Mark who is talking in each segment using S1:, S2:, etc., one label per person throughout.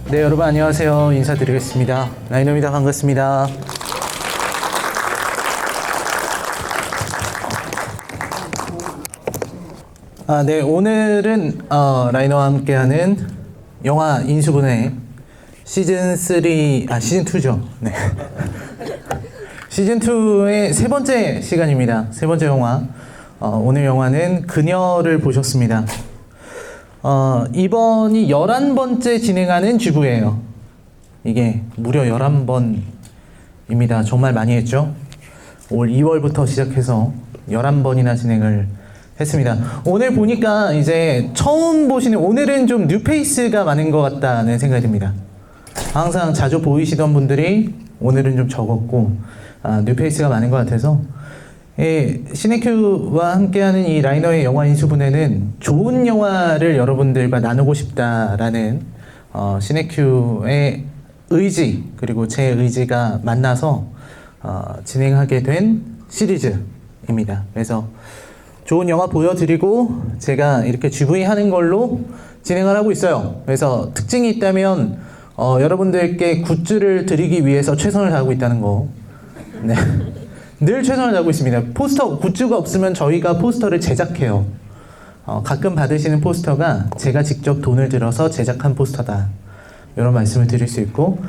S1: 네, 여러분 안녕하세요. 인사드리겠습니다. 라이너입니다. 반갑습니다. 네, 오늘은 라이너와 함께하는 영화 인수분해 시즌 2죠. 네. 시즌 2의 세 번째 시간입니다. 세 번째 영화. 오늘 영화는 그녀를 보셨습니다. 이번이 11번째 진행하는 쥐부예요. 이게 무려 11번입니다. 정말 많이 했죠? 올 2월부터 시작해서 11번이나 진행을 했습니다. 오늘 보니까 이제 처음 보시는, 오늘은 좀 뉴페이스가 많은 것 같다는 생각이 듭니다. 항상 자주 보이시던 분들이 오늘은 좀 적었고, 뉴페이스가 많은 것 같아서 시네큐와 함께하는 이 라이너의 영화 인수분해는 좋은 영화를 여러분들과 나누고 싶다라는 시네큐의 의지 그리고 제 의지가 만나서 진행하게 된 시리즈입니다. 그래서 좋은 영화 보여드리고 제가 이렇게 GV 하는 걸로 진행을 하고 있어요. 그래서 특징이 있다면 여러분들께 굿즈를 드리기 위해서 최선을 다하고 있다는 거. 네. 늘 최선을 다하고 있습니다. 포스터, 굿즈가 없으면 저희가 포스터를 제작해요. 가끔 받으시는 포스터가 제가 직접 돈을 들여서 제작한 포스터다. 이런 말씀을 드릴 수 있고,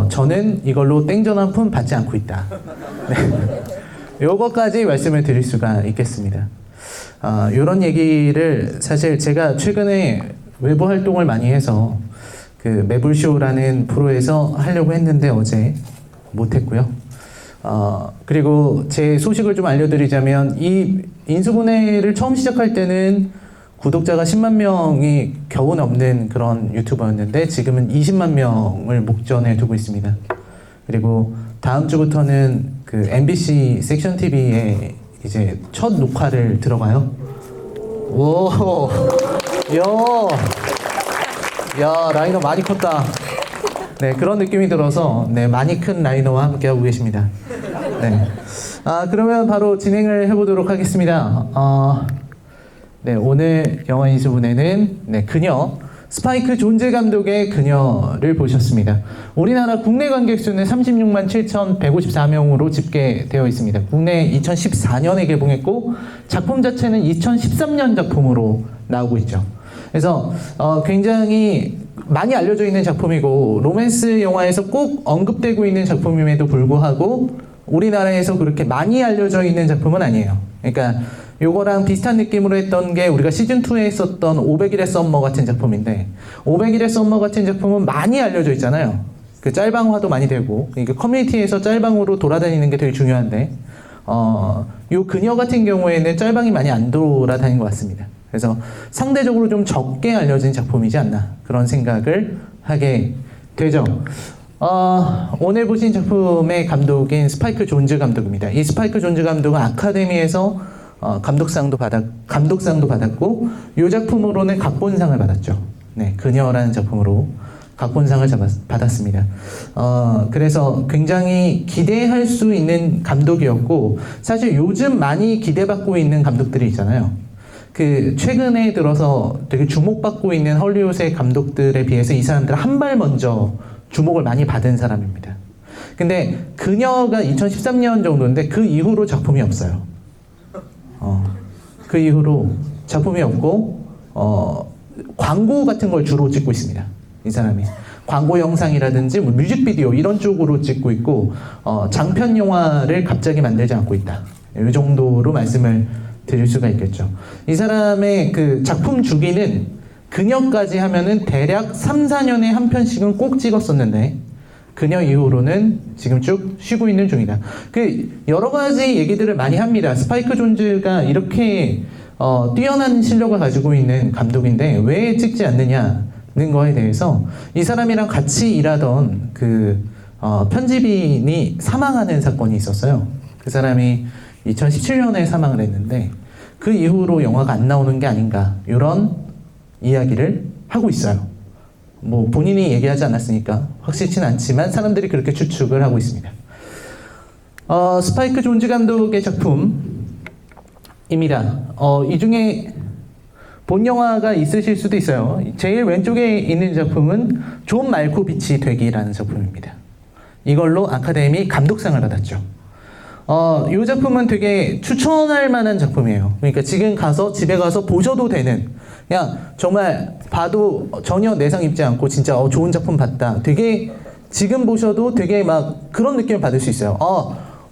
S1: 저는 이걸로 땡전 한 푼 받지 않고 있다. 네. 요거까지 말씀을 드릴 수가 있겠습니다. 요런 얘기를 사실 제가 최근에 외부 활동을 많이 해서 그 매불쇼라는 프로에서 하려고 했는데 어제 못했고요. 그리고 제 소식을 좀 알려드리자면 이 인수분해를 처음 시작할 때는 구독자가 10만 명이 겨우 넘는 그런 유튜버였는데 지금은 20만 명을 목전에 두고 있습니다. 그리고 다음 주부터는 그 MBC 섹션 TV에 이제 첫 녹화를 들어가요. 오, 야, 라이너 많이 컸다. 네, 그런 느낌이 들어서 네, 많이 큰 라이너와 함께하고 계십니다. 네. 그러면 바로 진행을 해보도록 하겠습니다. 네, 오늘 영화 인수분해는 네, 그녀, 스파이크 존즈 감독의 그녀를 보셨습니다. 우리나라 국내 관객 수는 36만 7,154명으로 집계되어 있습니다. 국내 2014년에 개봉했고 작품 자체는 2013년 작품으로 나오고 있죠. 그래서 굉장히 많이 알려져 있는 작품이고 로맨스 영화에서 꼭 언급되고 있는 작품임에도 불구하고 우리나라에서 그렇게 많이 알려져 있는 작품은 아니에요. 그러니까 요거랑 비슷한 느낌으로 했던 게 우리가 시즌2에 했었던 500일의 썸머 같은 작품인데 500일의 썸머 같은 작품은 많이 알려져 있잖아요. 그 짤방화도 많이 되고 그러니까 커뮤니티에서 짤방으로 돌아다니는 게 되게 중요한데 요 그녀 같은 경우에는 짤방이 많이 안 돌아다닌 것 같습니다. 그래서 상대적으로 좀 적게 알려진 작품이지 않나 그런 생각을 하게 되죠. 오늘 보신 작품의 감독인 스파이크 존즈 감독입니다. 이 스파이크 존즈 감독은 아카데미에서 감독상도 받았고 이 작품으로는 각본상을 받았죠. 네, 그녀라는 작품으로 각본상을 받았습니다. 그래서 굉장히 기대할 수 있는 감독이었고 사실 요즘 많이 기대받고 있는 감독들이 있잖아요. 그 최근에 들어서 되게 주목받고 있는 헐리우드의 감독들에 비해서 이 사람들은 한 발 먼저 주목을 많이 받은 사람입니다. 근데 그녀가 2013년 정도인데 그 이후로 작품이 없어요. 그 이후로 작품이 없고 광고 같은 걸 주로 찍고 있습니다. 이 사람이 광고 영상이라든지 뭐 뮤직비디오 이런 쪽으로 찍고 있고 장편 영화를 갑자기 만들지 않고 있다. 이 정도로 말씀을 드릴 수가 있겠죠. 이 사람의 그 작품 주기는 그녀까지 하면은 대략 3, 4년에 한 편씩은 꼭 찍었었는데 그녀 이후로는 지금 쭉 쉬고 있는 중이다. 그 여러 가지 얘기들을 많이 합니다. 스파이크 존즈가 이렇게 뛰어난 실력을 가지고 있는 감독인데 왜 찍지 않느냐는 거에 대해서 이 사람이랑 같이 일하던 그 편집인이 사망하는 사건이 있었어요. 그 사람이 2017년에 사망을 했는데 그 이후로 영화가 안 나오는 게 아닌가 이런 이야기를 하고 있어요. 뭐 본인이 얘기하지 않았으니까 확실치는 않지만 사람들이 그렇게 추측을 하고 있습니다. 스파이크 존즈 감독의 작품입니다. 이 중에 본 영화가 있으실 수도 있어요. 제일 왼쪽에 있는 작품은 존 말코비치 되기라는 작품입니다. 이걸로 아카데미 감독상을 받았죠. 이 작품은 되게 추천할 만한 작품이에요. 그러니까 지금 가서 집에 가서 보셔도 되는, 그냥 정말 봐도 전혀 내상 입지 않고 진짜 좋은 작품 봤다. 되게 지금 보셔도 되게 막 그런 느낌을 받을 수 있어요.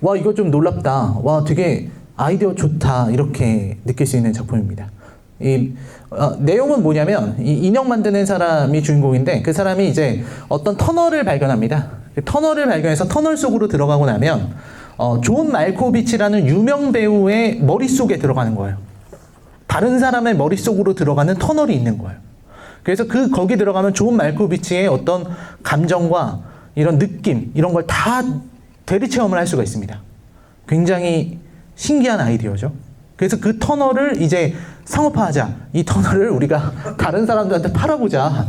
S1: 와 이거 좀 놀랍다. 와 되게 아이디어 좋다. 이렇게 느낄 수 있는 작품입니다. 내용은 뭐냐면 이 인형 만드는 사람이 주인공인데 그 사람이 이제 어떤 터널을 발견합니다. 그 터널을 발견해서 터널 속으로 들어가고 나면 존 말코비치라는 유명 배우의 머릿속에 들어가는 거예요. 다른 사람의 머릿속으로 들어가는 터널이 있는 거예요. 그래서 거기 들어가면 존 말코비치의 어떤 감정과 이런 느낌, 이런 걸 다 대리 체험을 할 수가 있습니다. 굉장히 신기한 아이디어죠. 그래서 그 터널을 이제 상업화하자. 이 터널을 우리가 다른 사람들한테 팔아보자.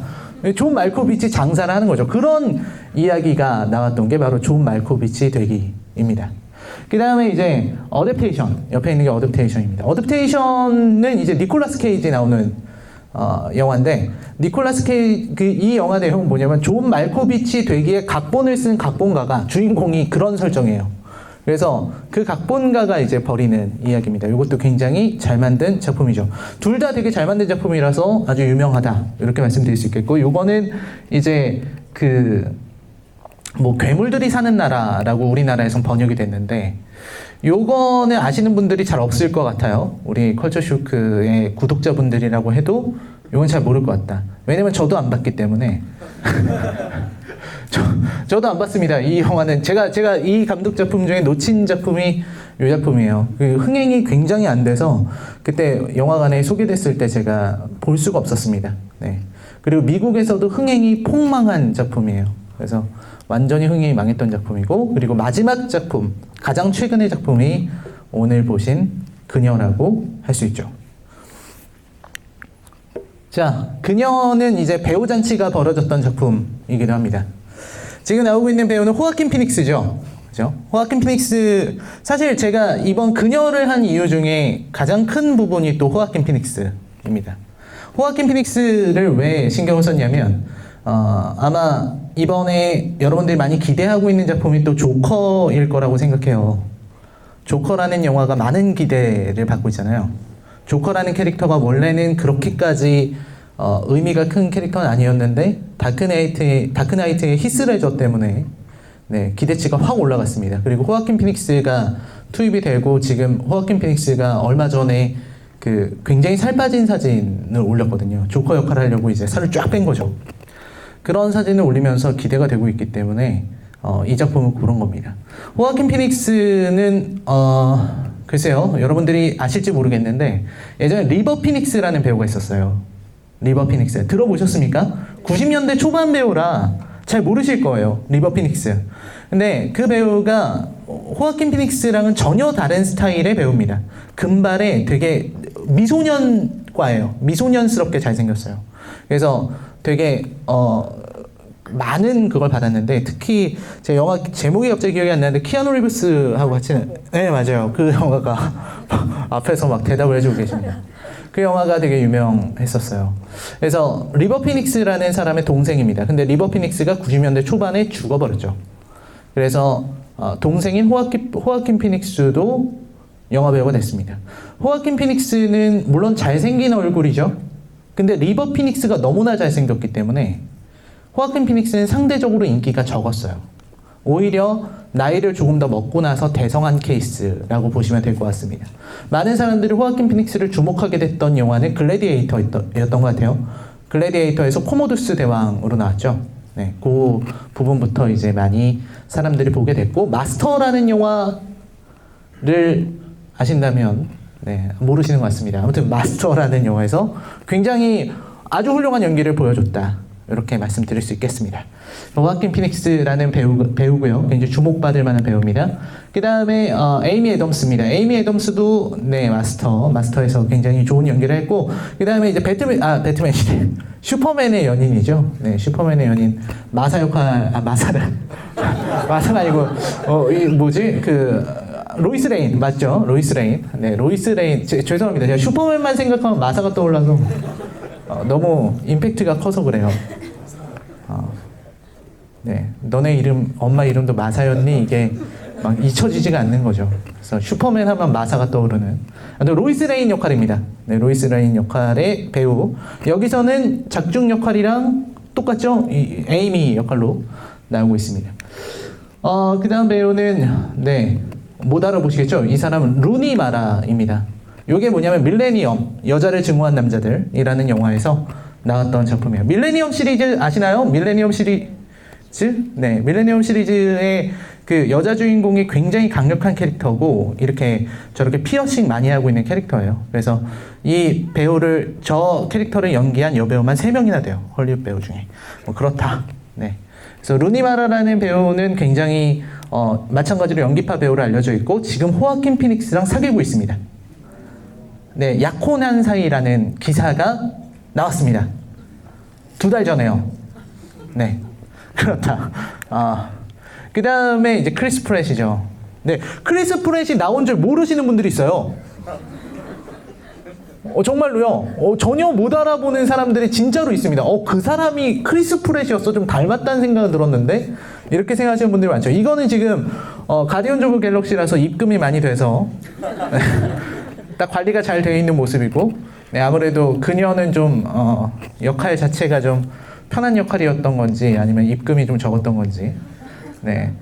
S1: 존 말코비치 장사를 하는 거죠. 그런 이야기가 나왔던 게 바로 존 말코비치 되기입니다. 그 다음에 이제 어댑테이션, 옆에 있는 게 어댑테이션입니다. 어댑테이션은 이제 니콜라스 케이지 나오는 영화인데, 니콜라스 케이지 이 영화 내용은 뭐냐면 존 말코비치 되기에 각본을 쓴 각본가가 주인공이 그런 설정이에요. 그래서 그 각본가가 이제 벌이는 이야기입니다. 이것도 굉장히 잘 만든 작품이죠. 둘 다 되게 잘 만든 작품이라서 아주 유명하다, 이렇게 말씀드릴 수 있겠고, 요거는 이제 괴물들이 사는 나라라고 우리나라에선 번역이 됐는데, 요거는 아시는 분들이 잘 없을 것 같아요. 우리 컬처쇼크의 구독자분들이라고 해도 요건 잘 모를 것 같다. 왜냐면 저도 안 봤기 때문에. 저도 안 봤습니다. 이 영화는 제가 이 감독 작품 중에 놓친 작품이 이 작품이에요. 그 흥행이 굉장히 안 돼서 그때 영화관에 소개됐을 때 제가 볼 수가 없었습니다. 네. 그리고 미국에서도 흥행이 폭망한 작품이에요. 그래서 완전히 흥행이 망했던 작품이고, 그리고 마지막 작품, 가장 최근의 작품이 오늘 보신 그녀라고 할 수 있죠. 자, 그녀는 이제 배우 잔치가 벌어졌던 작품이기도 합니다. 지금 나오고 있는 배우는 호아킨 피닉스죠. 그죠? 호아킨 피닉스, 사실 제가 이번 그녀를 한 이유 중에 가장 큰 부분이 또 호아킨 피닉스입니다. 호아킨 피닉스를 왜 신경을 썼냐면, 아마 이번에 여러분들이 많이 기대하고 있는 작품이 또 조커일 거라고 생각해요. 조커라는 영화가 많은 기대를 받고 있잖아요. 조커라는 캐릭터가 원래는 그렇게까지 의미가 큰 캐릭터는 아니었는데 다크나이트의 히스레저 때문에 기대치가 확 올라갔습니다. 그리고 호아킨 피닉스가 투입이 되고, 지금 호아킨 피닉스가 얼마 전에 굉장히 살 빠진 사진을 올렸거든요. 조커 역할을 하려고 이제 살을 쫙 뺀 거죠. 그런 사진을 올리면서 기대가 되고 있기 때문에 이 작품을 고른 겁니다. 호아킨 피닉스는 글쎄요, 여러분들이 아실지 모르겠는데 예전에 리버 피닉스라는 배우가 있었어요. 리버 피닉스 들어보셨습니까? 90년대 초반 배우라 잘 모르실 거예요. 리버 피닉스. 근데 그 배우가 호아킨 피닉스랑은 전혀 다른 스타일의 배우입니다. 금발에 되게 미소년과예요. 미소년스럽게 잘생겼어요. 그래서 되게 많은 그걸 받았는데, 특히 제 영화 제목이 갑자기 기억이 안 나는데 키아누 리브스하고 같이, 네 맞아요, 그 영화가 앞에서 막 대답을 해주고 계십니다. 그 영화가 되게 유명했었어요. 그래서 리버 피닉스라는 사람의 동생입니다. 근데 리버 피닉스가 90년대 초반에 죽어버렸죠. 그래서 동생인 호아킨 피닉스도 영화배우가 됐습니다. 호아킨 피닉스는 물론 잘생긴 얼굴이죠. 근데 리버 피닉스가 너무나 잘생겼기 때문에 호아킨 피닉스는 상대적으로 인기가 적었어요. 오히려 나이를 조금 더 먹고 나서 대성한 케이스라고 보시면 될 것 같습니다. 많은 사람들이 호아킨 피닉스를 주목하게 됐던 영화는 글래디에이터였던 것 같아요. 글래디에이터에서 코모두스 대왕으로 나왔죠. 네, 그 부분부터 이제 많이 사람들이 보게 됐고, 마스터라는 영화를 아신다면 모르시는 것 같습니다. 아무튼 마스터라는 영화에서 굉장히 아주 훌륭한 연기를 보여줬다, 이렇게 말씀드릴 수 있겠습니다. 호아킨 피닉스라는 배우고요. 굉장히 주목받을 만한 배우입니다. 그 다음에 에이미 애덤스입니다. 에이미 애덤스도 마스터에서 굉장히 좋은 연기를 했고, 그 다음에 이제 배트맨이네. 슈퍼맨의 연인이죠. 네, 슈퍼맨의 연인 마사가 아니고 로이스 레인 맞죠? 로이스 레인. 네, 로이스 레인. 죄송합니다. 제가 슈퍼맨만 생각하면 마사가 떠올라서 너무 임팩트가 커서 그래요. 네, 너네 이름, 엄마 이름도 마사였니? 이게 막 잊혀지지가 않는 거죠. 그래서 슈퍼맨 하면 마사가 떠오르는. 로이스 레인 역할입니다. 네, 로이스 레인 역할의 배우. 여기서는 작중 역할이랑 똑같죠? 이 에이미 역할로 나오고 있습니다. 그 다음 배우는, 네, 못 알아보시겠죠? 이 사람은 루니 마라입니다. 이게 뭐냐면 밀레니엄, 여자를 증오한 남자들이라는 영화에서 나왔던 작품이에요. 밀레니엄 시리즈 아시나요? 밀레니엄 시리즈? 네, 밀레니엄 시리즈의 그 여자 주인공이 굉장히 강력한 캐릭터고 이렇게 저렇게 피어싱 많이 하고 있는 캐릭터예요. 그래서 이 배우를, 저 캐릭터를 연기한 여배우만 3명이나 돼요. 헐리우드 배우 중에. 뭐 그렇다. 네. 그래서 루니 마라라는 배우는 굉장히 마찬가지로 연기파 배우로 알려져 있고 지금 호아킨 피닉스랑 사귀고 있습니다. 네, 약혼한 사이라는 기사가 나왔습니다. 2달 전에요. 네, 그렇다. 그 다음에 이제 크리스 프렛이죠. 네, 크리스 프렛이 나온 줄 모르시는 분들이 있어요. 정말로요. 전혀 못 알아보는 사람들이 진짜로 있습니다. 그 사람이 크리스 프렛이었어. 좀 닮았다는 생각이 들었는데 이렇게 생각하시는 분들이 많죠. 이거는 지금 가디언즈 오브 갤럭시라서 입금이 많이 돼서 딱 관리가 잘 되어 있는 모습이고, 네, 아무래도 그녀는 좀 역할 자체가 좀 편한 역할이었던 건지 아니면 입금이 좀 적었던 건지, 네,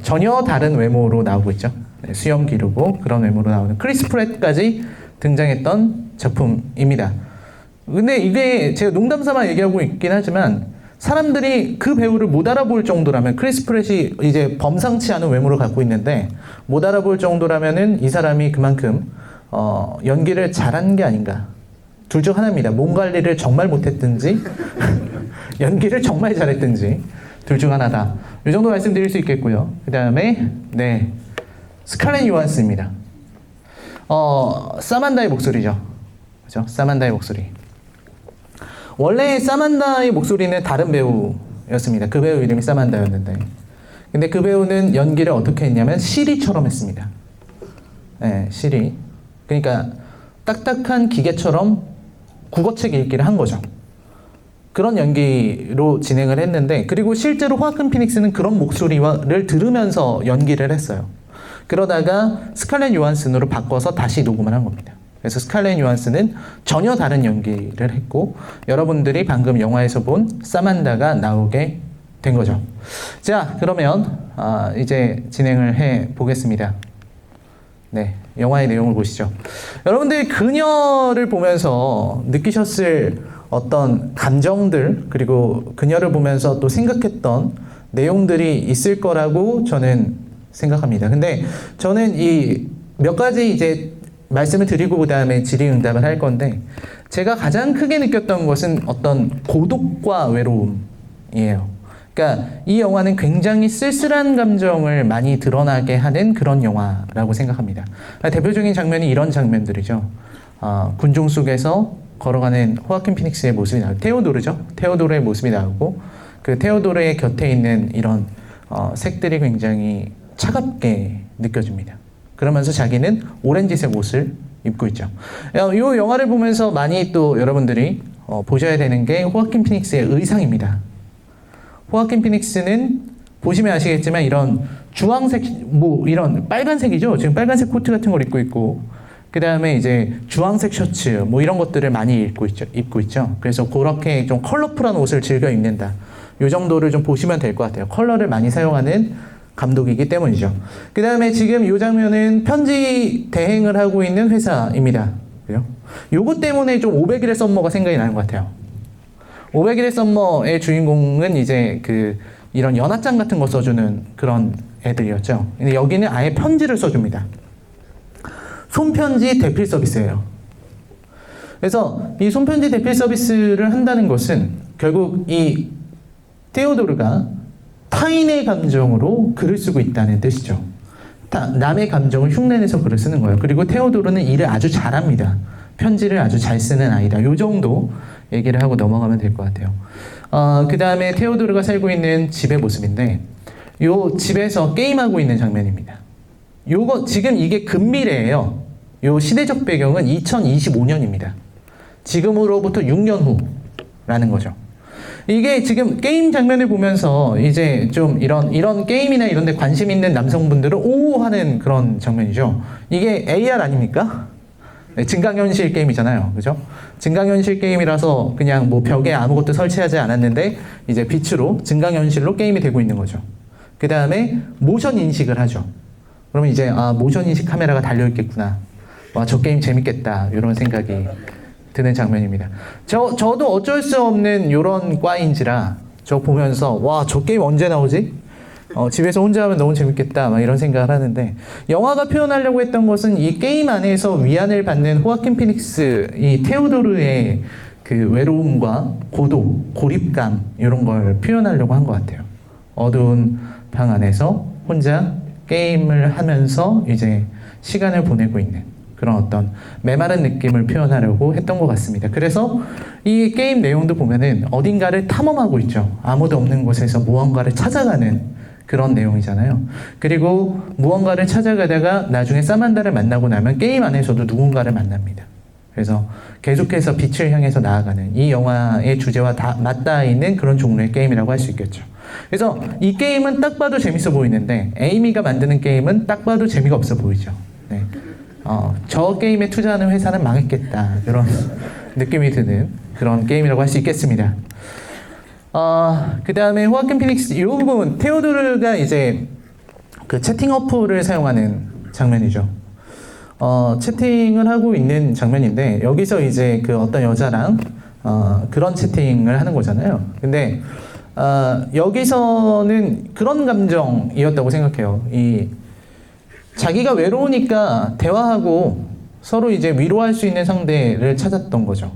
S1: 전혀 다른 외모로 나오고 있죠. 네, 수염 기르고 그런 외모로 나오는 크리스 프렛까지 등장했던 작품입니다. 근데 이게 제가 농담삼아 얘기하고 있긴 하지만 사람들이 그 배우를 못 알아볼 정도라면, 크리스 프렛이 이제 범상치 않은 외모를 갖고 있는데 못 알아볼 정도라면은 이 사람이 그만큼 연기를 잘한 게 아닌가. 둘 중 하나입니다. 몸 관리를 정말 못했든지 연기를 정말 잘했든지 둘 중 하나다. 이 정도 말씀드릴 수 있겠고요. 그 다음에 네, 스칼렛 요한스입니다. 사만다의 목소리죠. 그죠? 사만다의 목소리. 원래 사만다의 목소리는 다른 배우였습니다. 그 배우 이름이 사만다였는데, 근데 그 배우는 연기를 어떻게 했냐면 시리처럼 했습니다. 네, 시리. 그러니까 딱딱한 기계처럼 국어책 읽기를 한 거죠. 그런 연기로 진행을 했는데, 그리고 실제로 호아킨 피닉스는 그런 목소리를 들으면서 연기를 했어요. 그러다가 스칼렛 요한슨으로 바꿔서 다시 녹음을 한 겁니다. 그래서 스칼렛 요한슨은 전혀 다른 연기를 했고 여러분들이 방금 영화에서 본 사만다가 나오게 된 거죠. 자, 그러면 이제 진행을 해 보겠습니다. 네, 영화의 내용을 보시죠. 여러분들이 그녀를 보면서 느끼셨을 어떤 감정들, 그리고 그녀를 보면서 또 생각했던 내용들이 있을 거라고 저는 생각합니다. 근데 저는 이 몇 가지 이제 말씀을 드리고 그 다음에 질의응답을 할 건데, 제가 가장 크게 느꼈던 것은 어떤 고독과 외로움이에요. 그러니까 이 영화는 굉장히 쓸쓸한 감정을 많이 드러나게 하는 그런 영화라고 생각합니다. 대표적인 장면이 이런 장면들이죠. 군중 속에서 걸어가는 호아킨 피닉스의 모습이 나오고, 테오도르죠. 테오도르의 모습이 나오고, 그 테오도르의 곁에 있는 이런 색들이 굉장히 차갑게 느껴집니다. 그러면서 자기는 오렌지색 옷을 입고 있죠. 이 영화를 보면서 많이 또 여러분들이 보셔야 되는 게 호아킨 피닉스의 의상입니다. 호아킨 피닉스는 보시면 아시겠지만 이런 주황색, 뭐 이런 빨간색이죠. 지금 빨간색 코트 같은 걸 입고 있고, 그 다음에 이제 주황색 셔츠, 뭐 이런 것들을 많이 입고 있죠. 그래서 그렇게 좀 컬러풀한 옷을 즐겨 입는다. 이 정도를 좀 보시면 될 것 같아요. 컬러를 많이 사용하는 감독이기 때문이죠. 그 다음에 지금 이 장면은 편지 대행을 하고 있는 회사입니다. 그죠? 요거 때문에 좀 500일의 썸머가 생각이 나는 것 같아요. 500일의 썸머의 주인공은 이제 이런 연하장 같은 거 써주는 그런 애들이었죠. 근데 여기는 아예 편지를 써줍니다. 손편지 대필 서비스예요. 그래서 이 손편지 대필 서비스를 한다는 것은 결국 이 테오도르가 타인의 감정으로 글을 쓰고 있다는 뜻이죠. 남의 감정을 흉내내서 글을 쓰는 거예요. 그리고 테오도르는 일을 아주 잘합니다. 편지를 아주 잘 쓰는 아이다. 요 정도 얘기를 하고 넘어가면 될 것 같아요. 그 다음에 테오도르가 살고 있는 집의 모습인데, 요 집에서 게임하고 있는 장면입니다. 요거 지금 이게 근미래예요. 요 시대적 배경은 2025년입니다. 지금으로부터 6년 후라는 거죠. 이게 지금 게임 장면을 보면서 이제 좀 이런 게임이나 이런 데 관심 있는 남성분들은 오 하는 그런 장면이죠. 이게 AR 아닙니까? 네, 증강현실 게임이잖아요. 그죠? 증강현실 게임이라서 그냥 뭐 벽에 아무것도 설치하지 않았는데 이제 빛으로 증강현실로 게임이 되고 있는 거죠. 그 다음에 모션 인식을 하죠. 그러면 이제 모션 인식 카메라가 달려있겠구나. 와, 저 게임 재밌겠다. 이런 생각이 드는 장면입니다. 저도 어쩔 수 없는 이런 과인지라 저 보면서 와, 저 게임 언제 나오지? 집에서 혼자 하면 너무 재밌겠다. 막 이런 생각을 하는데 영화가 표현하려고 했던 것은 이 게임 안에서 위안을 받는 호아킨 피닉스, 이 테오도르의 그 외로움과 고도, 고립감 이런 걸 표현하려고 한 것 같아요. 어두운 방 안에서 혼자 게임을 하면서 이제 시간을 보내고 있는 그런 어떤 메마른 느낌을 표현하려고 했던 것 같습니다. 그래서 이 게임 내용도 보면은 어딘가를 탐험하고 있죠. 아무도 없는 곳에서 무언가를 찾아가는 그런 내용이잖아요. 그리고 무언가를 찾아가다가 나중에 사만다를 만나고 나면 게임 안에서도 누군가를 만납니다. 그래서 계속해서 빛을 향해서 나아가는 이 영화의 주제와 다 맞닿아 있는 그런 종류의 게임이라고 할 수 있겠죠. 그래서 이 게임은 딱 봐도 재밌어 보이는데 에이미가 만드는 게임은 딱 봐도 재미가 없어 보이죠. 네. 저 게임에 투자하는 회사는 망했겠다. 이런 느낌이 드는 그런 게임이라고 할 수 있겠습니다. 그 다음에 호아킨 피닉스, 이 부분, 테오도르가 이제 그 채팅 어플을 사용하는 장면이죠. 채팅을 하고 있는 장면인데, 여기서 이제 그 어떤 여자랑, 그런 채팅을 하는 거잖아요. 근데, 여기서는 그런 감정이었다고 생각해요. 자기가 외로우니까 대화하고 서로 이제 위로할 수 있는 상대를 찾았던 거죠.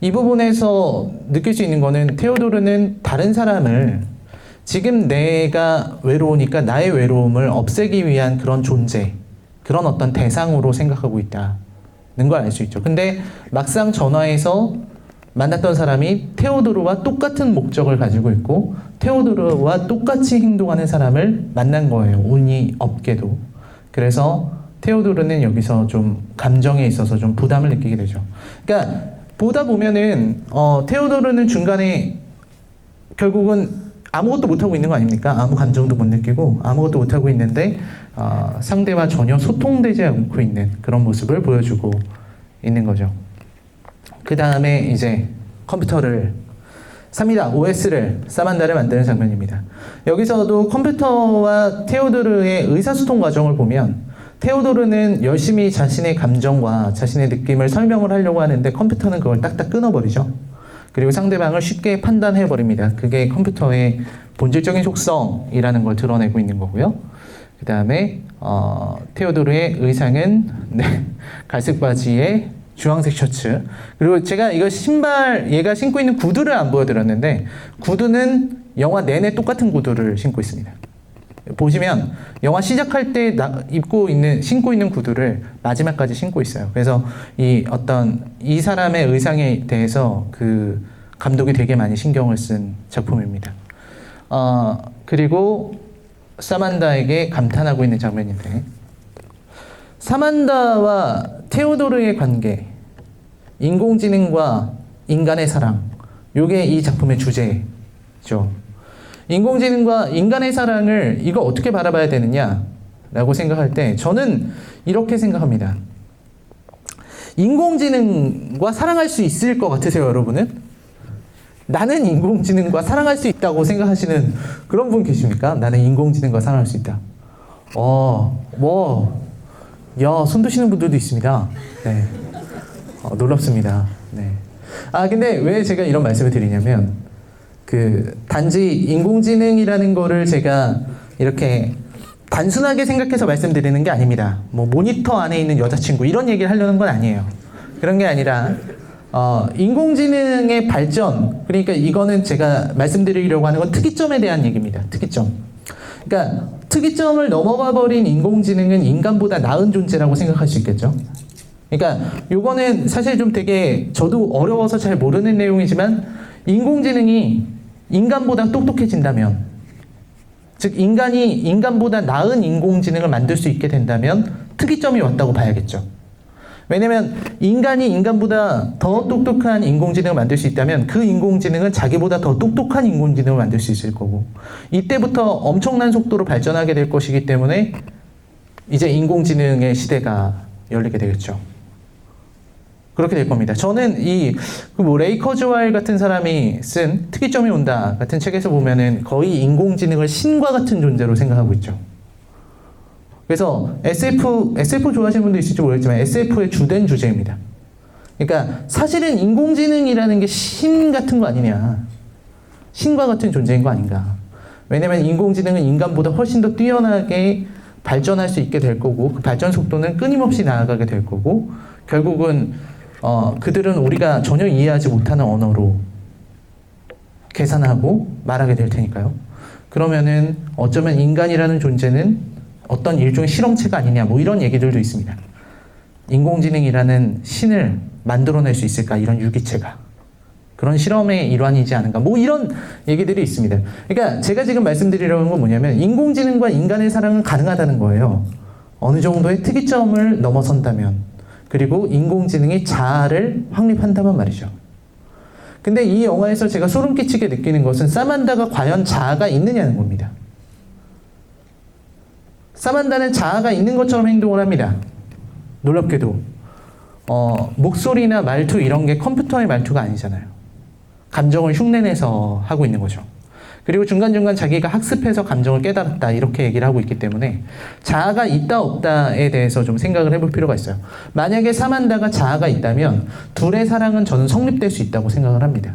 S1: 이 부분에서 느낄 수 있는 거는 테오도르는 다른 사람을 지금 내가 외로우니까 나의 외로움을 없애기 위한 그런 존재, 그런 어떤 대상으로 생각하고 있다는 걸 알 수 있죠. 근데 막상 전화해서 만났던 사람이 테오도르와 똑같은 목적을 가지고 있고 테오도르와 똑같이 행동하는 사람을 만난 거예요. 운이 없게도. 그래서 테오도르는 여기서 좀 감정에 있어서 좀 부담을 느끼게 되죠. 그러니까 보다 보면은 테오도르는 중간에 결국은 아무것도 못하고 있는 거 아닙니까? 아무 감정도 못 느끼고 아무것도 못하고 있는데 상대와 전혀 소통되지 않고 있는 그런 모습을 보여주고 있는 거죠. 그 다음에 이제 컴퓨터를 삽니다. OS를, 사만다를 만드는 장면입니다. 여기서도 컴퓨터와 테오도르의 의사소통 과정을 보면 테오도르는 열심히 자신의 감정과 자신의 느낌을 설명을 하려고 하는데 컴퓨터는 그걸 딱딱 끊어버리죠. 그리고 상대방을 쉽게 판단해버립니다. 그게 컴퓨터의 본질적인 속성이라는 걸 드러내고 있는 거고요. 그 다음에 테오도르의 의상은 갈색 바지에 주황색 셔츠. 그리고 제가 이거 신발, 얘가 신고 있는 구두를 안 보여드렸는데 구두는 영화 내내 똑같은 구두를 신고 있습니다. 보시면 영화 시작할 때 신고 있는 구두를 마지막까지 신고 있어요. 그래서 이 사람의 의상에 대해서 그 감독이 되게 많이 신경을 쓴 작품입니다. 그리고 사만다에게 감탄하고 있는 장면인데, 사만다와 테오도르의 관계, 인공지능과 인간의 사랑, 요게 이 작품의 주제죠. 인공지능과 인간의 사랑을 이거 어떻게 바라봐야 되느냐라고 생각할 때 저는 이렇게 생각합니다. 인공지능과 사랑할 수 있을 것 같으세요, 여러분은? 나는 인공지능과 사랑할 수 있다고 생각하시는 그런 분 계십니까? 나는 인공지능과 사랑할 수 있다. 손 드시는 분들도 있습니다. 네. 놀랍습니다. 네. 근데 왜 제가 이런 말씀을 드리냐면, 단지 인공지능이라는 거를 제가 이렇게 단순하게 생각해서 말씀드리는 게 아닙니다. 뭐, 모니터 안에 있는 여자친구, 이런 얘기를 하려는 건 아니에요. 그런 게 아니라, 인공지능의 발전, 그러니까 이거는 제가 말씀드리려고 하는 건 특이점에 대한 얘기입니다. 특이점. 그러니까, 특이점을 넘어가 버린 인공지능은 인간보다 나은 존재라고 생각할 수 있겠죠. 그러니까 요거는 사실 좀 되게 저도 어려워서 잘 모르는 내용이지만 인공지능이 인간보다 똑똑해진다면 즉 인간이 인간보다 나은 인공지능을 만들 수 있게 된다면 특이점이 왔다고 봐야겠죠. 왜냐면 인간이 인간보다 더 똑똑한 인공지능을 만들 수 있다면 그 인공지능은 자기보다 더 똑똑한 인공지능을 만들 수 있을 거고, 이때부터 엄청난 속도로 발전하게 될 것이기 때문에 이제 인공지능의 시대가 열리게 되겠죠. 그렇게 될 겁니다. 저는 레이 커즈와일 같은 사람이 쓴 특이점이 온다 같은 책에서 보면은 거의 인공지능을 신과 같은 존재로 생각하고 있죠. 그래서 SF 좋아하시는 분도 있을지 모르겠지만 SF의 주된 주제입니다. 그러니까 사실은 인공지능이라는 게 신 같은 거 아니냐. 신과 같은 존재인 거 아닌가. 왜냐면 인공지능은 인간보다 훨씬 더 뛰어나게 발전할 수 있게 될 거고, 그 발전 속도는 끊임없이 나아가게 될 거고, 결국은 그들은 우리가 전혀 이해하지 못하는 언어로 계산하고 말하게 될 테니까요. 그러면은 어쩌면 인간이라는 존재는 어떤 일종의 실험체가 아니냐, 뭐 이런 얘기들도 있습니다. 인공지능이라는 신을 만들어낼 수 있을까, 이런 유기체가. 그런 실험의 일환이지 않은가, 뭐 이런 얘기들이 있습니다. 그러니까 제가 지금 말씀드리려는 건 뭐냐면 인공지능과 인간의 사랑은 가능하다는 거예요. 어느 정도의 특이점을 넘어선다면, 그리고 인공지능이 자아를 확립한다면 말이죠. 근데 이 영화에서 제가 소름 끼치게 느끼는 것은 사만다가 과연 자아가 있느냐는 겁니다. 사만다는 자아가 있는 것처럼 행동을 합니다. 놀랍게도 목소리나 말투 이런 게 컴퓨터의 말투가 아니잖아요. 감정을 흉내내서 하고 있는 거죠. 그리고 중간중간 자기가 학습해서 감정을 깨달았다 이렇게 얘기를 하고 있기 때문에 자아가 있다 없다에 대해서 좀 생각을 해볼 필요가 있어요. 만약에 사만다가 자아가 있다면 둘의 사랑은 저는 성립될 수 있다고 생각을 합니다.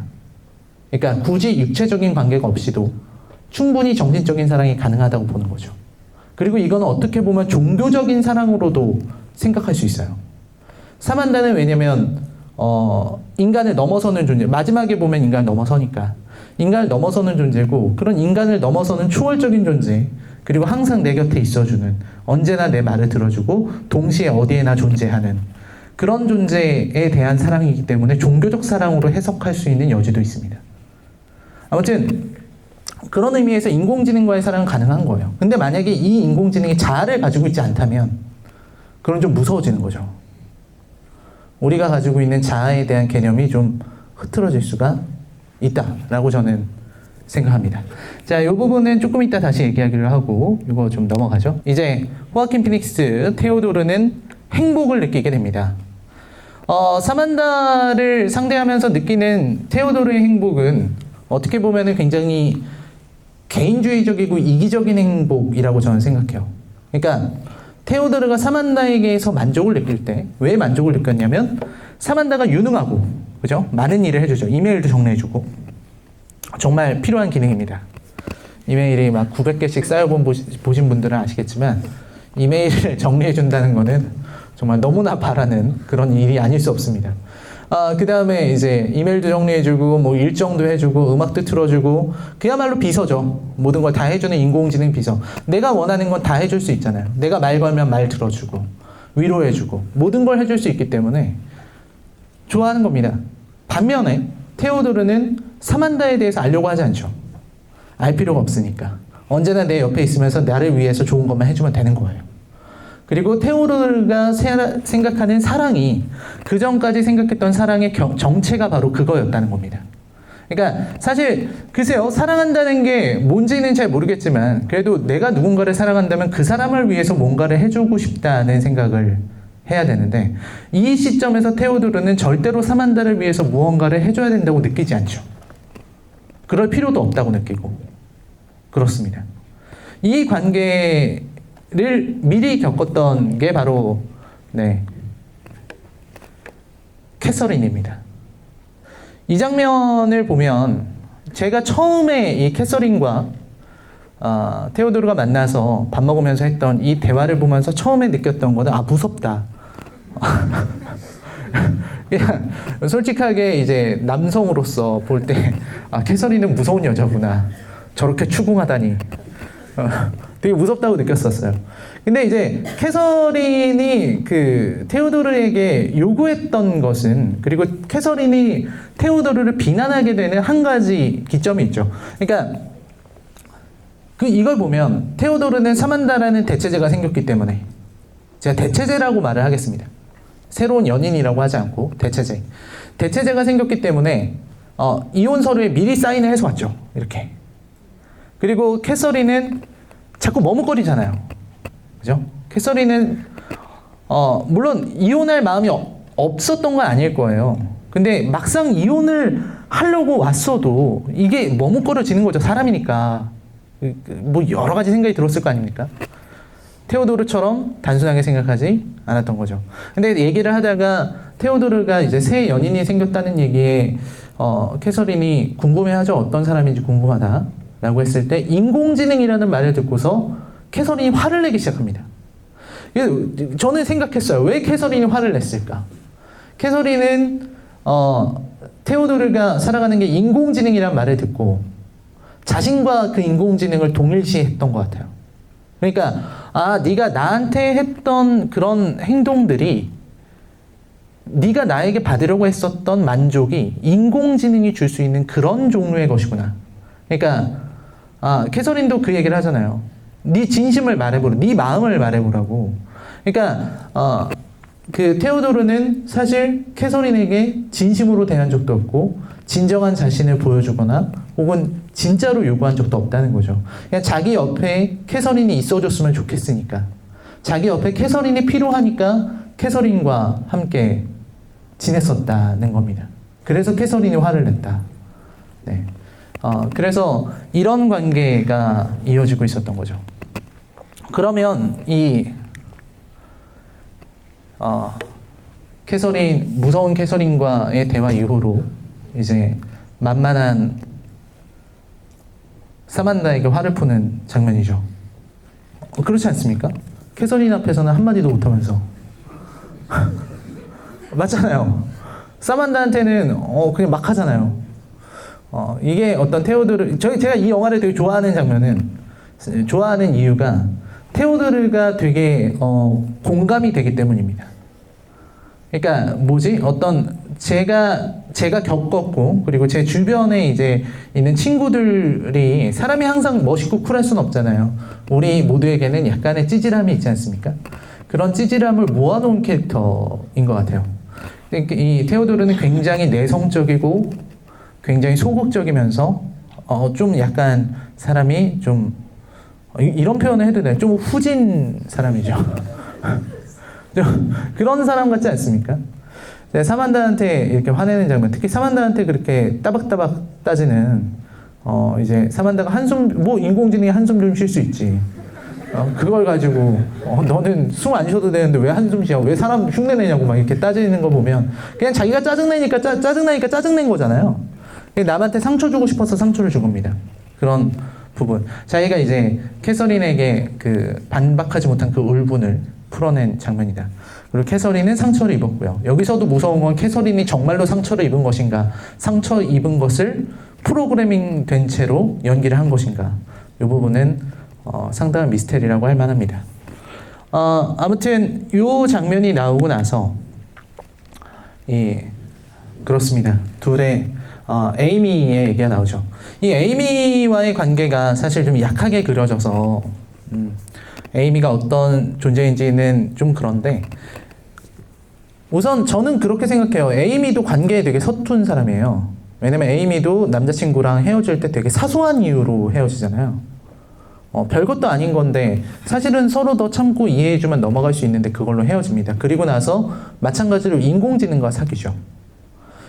S1: 그러니까 굳이 육체적인 관계가 없이도 충분히 정신적인 사랑이 가능하다고 보는 거죠. 그리고 이건 어떻게 보면 종교적인 사랑으로도 생각할 수 있어요. 사만다는 왜냐면 인간을 넘어서는 존재, 마지막에 보면 인간을 넘어서니까 인간을 넘어서는 존재고, 그런 인간을 넘어서는 초월적인 존재, 그리고 항상 내 곁에 있어주는, 언제나 내 말을 들어주고 동시에 어디에나 존재하는 그런 존재에 대한 사랑이기 때문에 종교적 사랑으로 해석할 수 있는 여지도 있습니다. 아무튼 그런 의미에서 인공지능과의 사랑은 가능한 거예요. 근데 만약에 이 인공지능이 자아를 가지고 있지 않다면 그건 좀 무서워지는 거죠. 우리가 가지고 있는 자아에 대한 개념이 좀 흐트러질 수가 있다라고 저는 생각합니다. 자, 이 부분은 조금 이따 다시 얘기하기로 하고 이거 좀 넘어가죠. 이제 호아킨 피닉스 테오도르는 행복을 느끼게 됩니다. 사만다를 상대하면서 느끼는 테오도르의 행복은 어떻게 보면 굉장히 개인주의적이고 이기적인 행복이라고 저는 생각해요. 그러니까 테오도르가 사만다에게서 만족을 느낄 때 왜 만족을 느꼈냐면 사만다가 유능하고, 그죠? 많은 일을 해주죠. 이메일도 정리해주고. 정말 필요한 기능입니다. 이메일이 막 900개씩 보신 분들은 아시겠지만 이메일을 정리해준다는 거는 정말 너무나 바라는 그런 일이 아닐 수 없습니다. 그 다음에 이제 이메일도 정리해주고, 뭐 일정도 해주고, 음악도 틀어주고, 그야말로 비서죠. 모든 걸 다 해주는 인공지능 비서. 내가 원하는 건 다 해줄 수 있잖아요. 내가 말 걸면 말 들어주고, 위로해주고, 모든 걸 해줄 수 있기 때문에 좋아하는 겁니다. 반면에 테오도르는 사만다에 대해서 알려고 하지 않죠. 알 필요가 없으니까. 언제나 내 옆에 있으면서 나를 위해서 좋은 것만 해주면 되는 거예요. 그리고 테오도르가 생각하는 사랑이 그 전까지 생각했던 사랑의 정체가 바로 그거였다는 겁니다. 그러니까 사실 글쎄요, 사랑한다는 게 뭔지는 잘 모르겠지만 그래도 내가 누군가를 사랑한다면 그 사람을 위해서 뭔가를 해주고 싶다는 생각을 해야 되는데, 이 시점에서 테오도르는 절대로 사만다를 위해서 무언가를 해줘야 된다고 느끼지 않죠. 그럴 필요도 없다고 느끼고 그렇습니다. 이 관계를 미리 겪었던 게 바로 캐서린입니다. 이 장면을 보면 제가 처음에 이 캐서린과 테오도르가 만나서 밥 먹으면서 했던 이 대화를 보면서 처음에 느꼈던 거는 무섭다. 그냥 솔직하게 이제 남성으로서 볼 때 캐서린은 무서운 여자구나. 저렇게 추궁하다니. 되게 무섭다고 느꼈었어요. 근데 이제 캐서린이 그 테오도르에게 요구했던 것은, 그리고 캐서린이 테오도르를 비난하게 되는 한 가지 기점이 있죠. 그러니까 이걸 보면 테오도르는 사만다라는 대체제가 생겼기 때문에 제가 대체제라고 말을 하겠습니다. 새로운 연인이라고 하지 않고 대체제. 대체제가 생겼기 때문에 이혼 서류에 미리 사인을 해서 왔죠. 이렇게. 그리고 캐서린은 자꾸 머뭇거리잖아요. 그죠? 캐서린은 물론 이혼할 마음이 없었던 건 아닐 거예요. 근데 막상 이혼을 하려고 왔어도 이게 머뭇거려지는 거죠. 사람이니까. 뭐 여러 가지 생각이 들었을 거 아닙니까? 테오도르처럼 단순하게 생각하지 않았던 거죠. 근데 얘기를 하다가 테오도르가 이제 새 연인이 생겼다는 얘기에 캐서린이 궁금해하죠. 어떤 사람인지 궁금하다라고 했을 때 인공지능이라는 말을 듣고서 캐서린이 화를 내기 시작합니다. 저는 생각했어요. 왜 캐서린이 화를 냈을까? 캐서린은 테오도르가 살아가는 게 인공지능이라는 말을 듣고 자신과 그 인공지능을 동일시했던 것 같아요. 그러니까 네가 나한테 했던 그런 행동들이 네가 나에게 받으려고 했었던 만족이 인공지능이 줄 수 있는 그런 종류의 것이구나. 그러니까 캐서린도 그 얘기를 하잖아요. 네 진심을 말해보라. 네 마음을 말해보라고. 그러니까 그 테오도르는 사실 캐서린에게 진심으로 대한 적도 없고 진정한 자신을 보여주거나 혹은 진짜로 요구한 적도 없다는 거죠. 그냥 자기 옆에 캐서린이 있어줬으면 좋겠으니까, 자기 옆에 캐서린이 필요하니까 캐서린과 함께 지냈었다는 겁니다. 그래서 캐서린이 화를 냈다. 네. 그래서 이런 관계가 이어지고 있었던 거죠. 그러면 무서운 캐서린과의 대화 이후로 이제 만만한 사만다에게 화를 푸는 장면이죠. 그렇지 않습니까? 캐서린 앞에서는 한마디도 못하면서 맞잖아요. 사만다한테는 그냥 막 하잖아요. 이게 어떤 테오도르, 제가 이 영화를 되게 좋아하는 이유가 테오도르가 되게 공감이 되기 때문입니다. 그러니까 제가 겪었고, 그리고 제 주변에 이제 있는 친구들이, 사람이 항상 멋있고 쿨할 수는 없잖아요. 우리 모두에게는 약간의 찌질함이 있지 않습니까? 그런 찌질함을 모아놓은 캐릭터인 것 같아요. 이 테오도르는 굉장히 내성적이고 굉장히 소극적이면서 좀 약간 사람이 좀 이런 표현을 해도 돼요. 좀 후진 사람이죠. 좀 그런 사람 같지 않습니까? 사만다한테 이렇게 화내는 장면, 특히 사만다한테 그렇게 따박따박 따지는 이제 사만다가 인공지능이 한숨 좀 쉴 수 있지. 그걸 가지고 너는 숨 안 쉬어도 되는데 왜 한숨 쉬어? 왜 사람 흉내내냐고 막 이렇게 따지는 거 보면 그냥 자기가 짜증나니까 짜증낸 거잖아요. 남한테 상처 주고 싶어서 상처를 준 겁니다. 그런 부분. 자기가 이제 캐서린에게 그 반박하지 못한 그 울분을 풀어낸 장면이다. 그리고 캐서린은 상처를 입었고요. 여기서도 무서운 건 캐서린이 정말로 상처를 입은 것인가, 상처 입은 것을 프로그래밍 된 채로 연기를 한 것인가, 이 부분은 상당한 미스테리라고 할 만합니다. 아무튼 이 장면이 나오고 나서 그렇습니다. 둘의 에이미의 얘기가 나오죠. 이 에이미와의 관계가 사실 좀 약하게 그려져서 에이미가 어떤 존재인지는 좀 그런데, 우선 저는 그렇게 생각해요. 에이미도 관계에 되게 서툰 사람이에요. 왜냐면 에이미도 남자친구랑 헤어질 때 되게 사소한 이유로 헤어지잖아요. 별것도 아닌 건데 사실은 서로 더 참고 이해해주면 넘어갈 수 있는데 그걸로 헤어집니다. 그리고 나서 마찬가지로 인공지능과 사귀죠.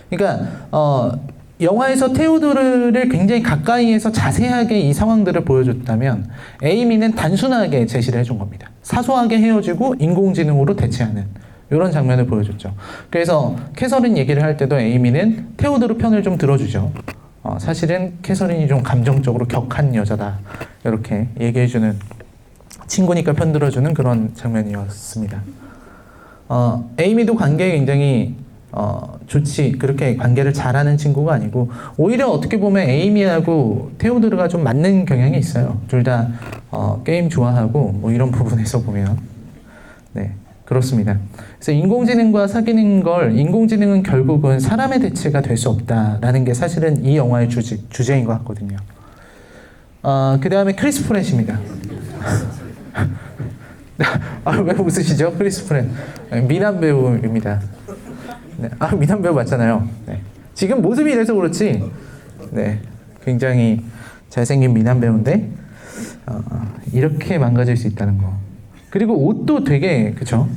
S1: 그러니까 영화에서 테오도르를 굉장히 가까이에서 자세하게 이 상황들을 보여줬다면 에이미는 단순하게 제시를 해준 겁니다. 사소하게 헤어지고 인공지능으로 대체하는 이런 장면을 보여줬죠. 그래서 캐서린 얘기를 할 때도 에이미는 테오도르 편을 좀 들어주죠. 사실은 캐서린이 좀 감정적으로 격한 여자다, 이렇게 얘기해주는, 친구니까 편 들어주는 그런 장면이었습니다. 에이미도 관계에 굉장히 그렇게 관계를 잘하는 친구가 아니고, 오히려 어떻게 보면 에이미하고 테오도르가 좀 맞는 경향이 있어요. 둘 다 게임 좋아하고 뭐 이런 부분에서 보면. 네, 그렇습니다. 그래서 인공지능과 사귀는 걸, 인공지능은 결국은 사람의 대체가 될 수 없다라는 게 사실은 이 영화의 주제인 것 같거든요. 그 다음에 크리스 프렛입니다. 왜 웃으시죠? 크리스 프렛. 미남 배우입니다. 네. 미남 배우 맞잖아요. 네. 지금 모습이 이래서 그렇지, 네. 굉장히 잘생긴 미남 배우인데, 이렇게 망가질 수 있다는 거. 그리고 옷도 되게, 그쵸?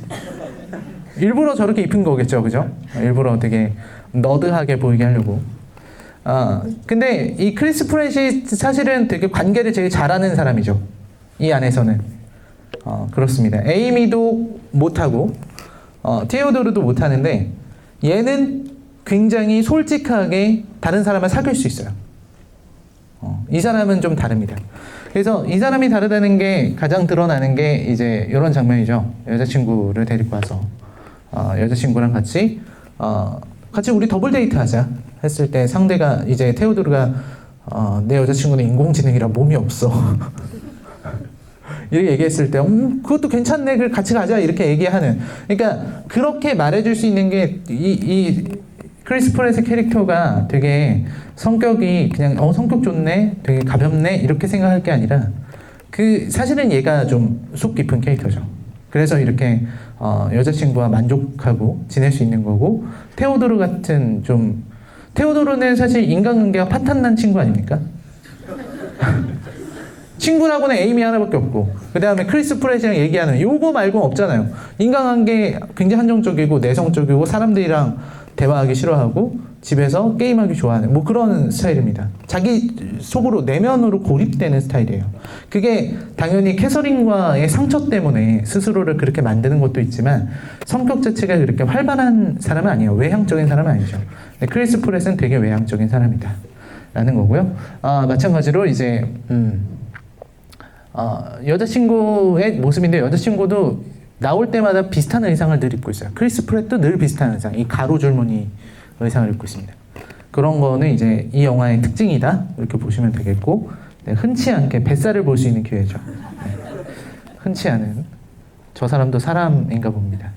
S1: 일부러 저렇게 입힌 거겠죠, 그죠? 일부러 되게 너드하게 보이게 하려고. 근데 이 크리스 프렛이 사실은 되게 관계를 제일 잘하는 사람이죠. 이 안에서는. 그렇습니다. 에이미도 못하고, 테오도르도 못하는데, 얘는 굉장히 솔직하게 다른 사람을 사귈 수 있어요. 이 사람은 좀 다릅니다. 그래서 이 사람이 다르다는 게 가장 드러나는 게 이제 이런 장면이죠. 여자친구를 데리고 와서 여자친구랑 같이 우리 더블 데이트 하자 했을 때 상대가 이제 테오도르가 내 여자친구는 인공지능이라 몸이 없어. 이렇게 얘기했을 때 그것도 괜찮네. 그래 같이 가자. 이렇게 얘기하는. 그러니까 그렇게 말해줄 수 있는 게 이 크리스 프렛의 캐릭터가 되게 성격이 그냥 성격 좋네, 되게 가볍네 이렇게 생각할 게 아니라 사실은 얘가 좀 속 깊은 캐릭터죠. 그래서 이렇게 여자친구와 만족하고 지낼 수 있는 거고, 테오도르 같은 테오도르는 사실 인간관계가 파탄난 친구 아닙니까? 친구라고는 에이미 하나밖에 없고, 그 다음에 크리스 프렛이랑 얘기하는 요거 말고는 없잖아요. 인간관계 굉장히 한정적이고 내성적이고 사람들이랑 대화하기 싫어하고 집에서 게임하기 좋아하는 뭐 그런 스타일입니다. 자기 속으로 내면으로 고립되는 스타일이에요. 그게 당연히 캐서린과의 상처 때문에 스스로를 그렇게 만드는 것도 있지만 성격 자체가 그렇게 활발한 사람은 아니에요. 외향적인 사람은 아니죠. 크리스 프렛은 되게 외향적인 사람이다 라는 거고요. 마찬가지로 이제 여자친구의 모습인데, 여자친구도 나올 때마다 비슷한 의상을 늘 입고 있어요. 크리스 프렛도 늘 비슷한 의상, 이 가로 줄무늬 의상을 입고 있습니다. 그런 거는 이제 이 영화의 특징이다 이렇게 보시면 되겠고, 네, 흔치 않게 뱃살을 볼 수 있는 기회죠. 네, 흔치 않은, 저 사람도 사람인가 봅니다.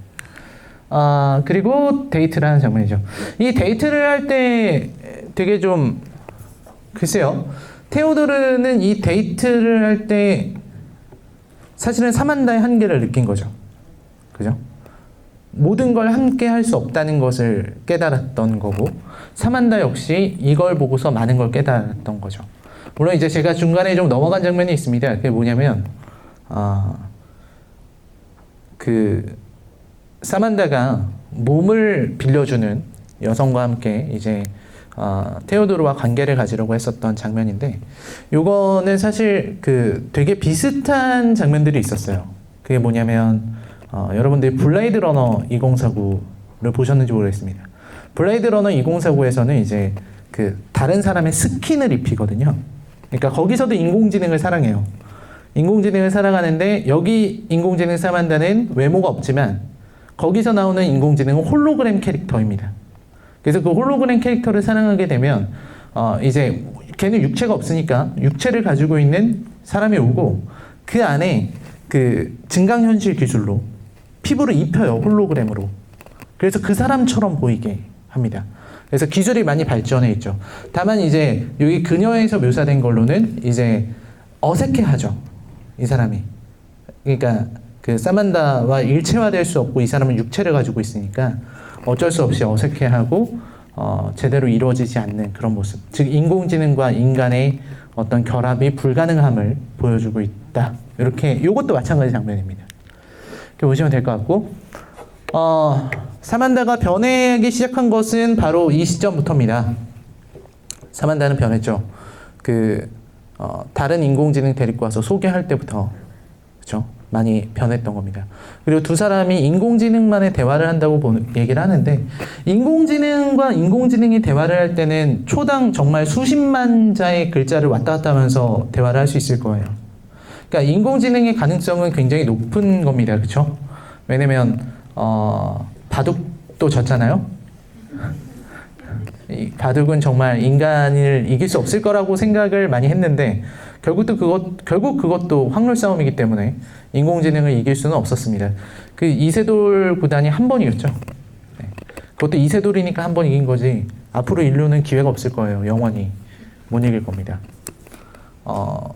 S1: 그리고 데이트를 하는 장면이죠. 이 데이트를 할 때 되게 좀 글쎄요, 테오도르는 이 데이트를 할 때 사실은 사만다의 한계를 느낀 거죠. 그죠? 모든 걸 함께 할 수 없다는 것을 깨달았던 거고, 사만다 역시 이걸 보고서 많은 걸 깨달았던 거죠. 물론 이제 제가 중간에 좀 넘어간 장면이 있습니다. 그게 뭐냐면, 사만다가 몸을 빌려주는 여성과 함께 이제 테오도르와 관계를 가지려고 했었던 장면인데, 요거는 사실 되게 비슷한 장면들이 있었어요. 그게 뭐냐면 여러분들이 블레이드 러너 2049를 보셨는지 모르겠습니다. 블레이드 러너 2049에서는 이제 다른 사람의 스킨을 입히거든요. 그러니까 거기서도 인공지능을 사랑해요. 인공지능을 사랑하는데, 여기 인공지능 사만다는 외모가 없지만 거기서 나오는 인공지능은 홀로그램 캐릭터입니다. 그래서 그 홀로그램 캐릭터를 사랑하게 되면 이제 걔는 육체가 없으니까 육체를 가지고 있는 사람이 오고, 그 안에 증강현실 기술로 피부를 입혀요. 홀로그램으로. 그래서 그 사람처럼 보이게 합니다. 그래서 기술이 많이 발전해 있죠. 다만 이제 여기 그녀에서 묘사된 걸로는 이제 어색해하죠. 이 사람이. 그러니까 사만다와 일체화될 수 없고, 이 사람은 육체를 가지고 있으니까 어쩔 수 없이 어색해하고 제대로 이루어지지 않는 그런 모습. 즉 인공지능과 인간의 어떤 결합이 불가능함을 보여주고 있다. 이렇게, 이것도 마찬가지 장면입니다. 이렇게 보시면 될 것 같고, 사만다가 변하기 시작한 것은 바로 이 시점부터입니다. 사만다는 변했죠. 다른 인공지능 데리고 와서 소개할 때부터, 그렇죠? 많이 변했던 겁니다. 그리고 두 사람이 인공지능만의 대화를 한다고 얘기를 하는데, 인공지능과 인공지능이 대화를 할 때는 초당 정말 수십만 자의 글자를 왔다 갔다 하면서 대화를 할 수 있을 거예요. 그러니까 인공지능의 가능성은 굉장히 높은 겁니다. 그렇죠? 왜냐면 바둑도 졌잖아요. 바둑은 정말 인간을 이길 수 없을 거라고 생각을 많이 했는데, 결국 그것도 확률 싸움이기 때문에 인공지능을 이길 수는 없었습니다. 이세돌 구단이 한 번 이겼죠. 네. 그것도 이세돌이니까 한 번 이긴 거지, 앞으로 인류는 기회가 없을 거예요. 영원히 못 이길 겁니다.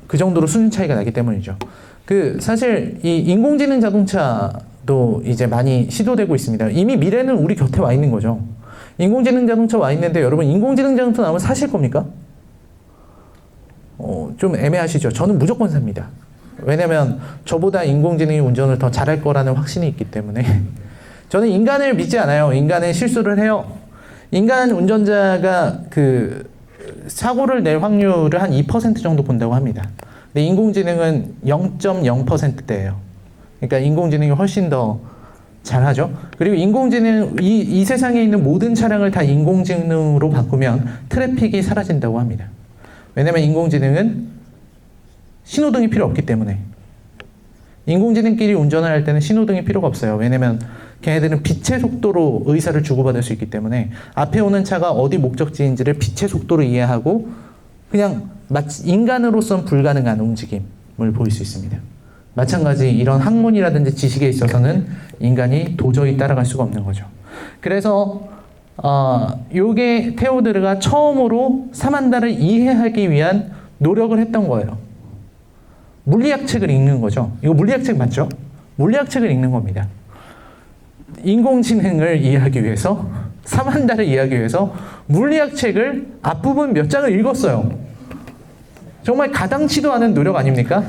S1: 그 정도로 수준 차이가 나기 때문이죠. 사실 이 인공지능 자동차도 이제 많이 시도되고 있습니다. 이미 미래는 우리 곁에 와 있는 거죠. 인공지능 자동차 와 있는데 여러분 인공지능 자동차 나오면 사실 겁니까? 좀 애매하시죠? 저는 무조건 삽니다. 왜냐면 저보다 인공지능이 운전을 더 잘할 거라는 확신이 있기 때문에 저는 인간을 믿지 않아요. 인간은 실수를 해요. 인간 운전자가 사고를 낼 확률을 한 2% 정도 본다고 합니다. 근데 인공지능은 0.0%대예요. 그러니까 인공지능이 훨씬 더 잘하죠. 그리고 인공지능, 이 세상에 있는 모든 차량을 다 인공지능으로 바꾸면 트래픽이 사라진다고 합니다. 왜냐면 인공지능은 신호등이 필요 없기 때문에. 인공지능끼리 운전을 할 때는 신호등이 필요가 없어요. 왜냐면 걔네들은 빛의 속도로 의사를 주고받을 수 있기 때문에 앞에 오는 차가 어디 목적지인지를 빛의 속도로 이해하고 그냥 마치 인간으로선 불가능한 움직임을 보일 수 있습니다. 마찬가지 이런 학문이라든지 지식에 있어서는 인간이 도저히 따라갈 수가 없는 거죠. 그래서 요게 테오드르가 처음으로 사만다를 이해하기 위한 노력을 했던 거예요. 물리학 책을 읽는 거죠. 이거 물리학 책 맞죠? 물리학 책을 읽는 겁니다. 인공지능을 이해하기 위해서, 사만다를 이해하기 위해서 물리학 책을 앞부분 몇 장을 읽었어요. 정말 가당치도 않은 노력 아닙니까?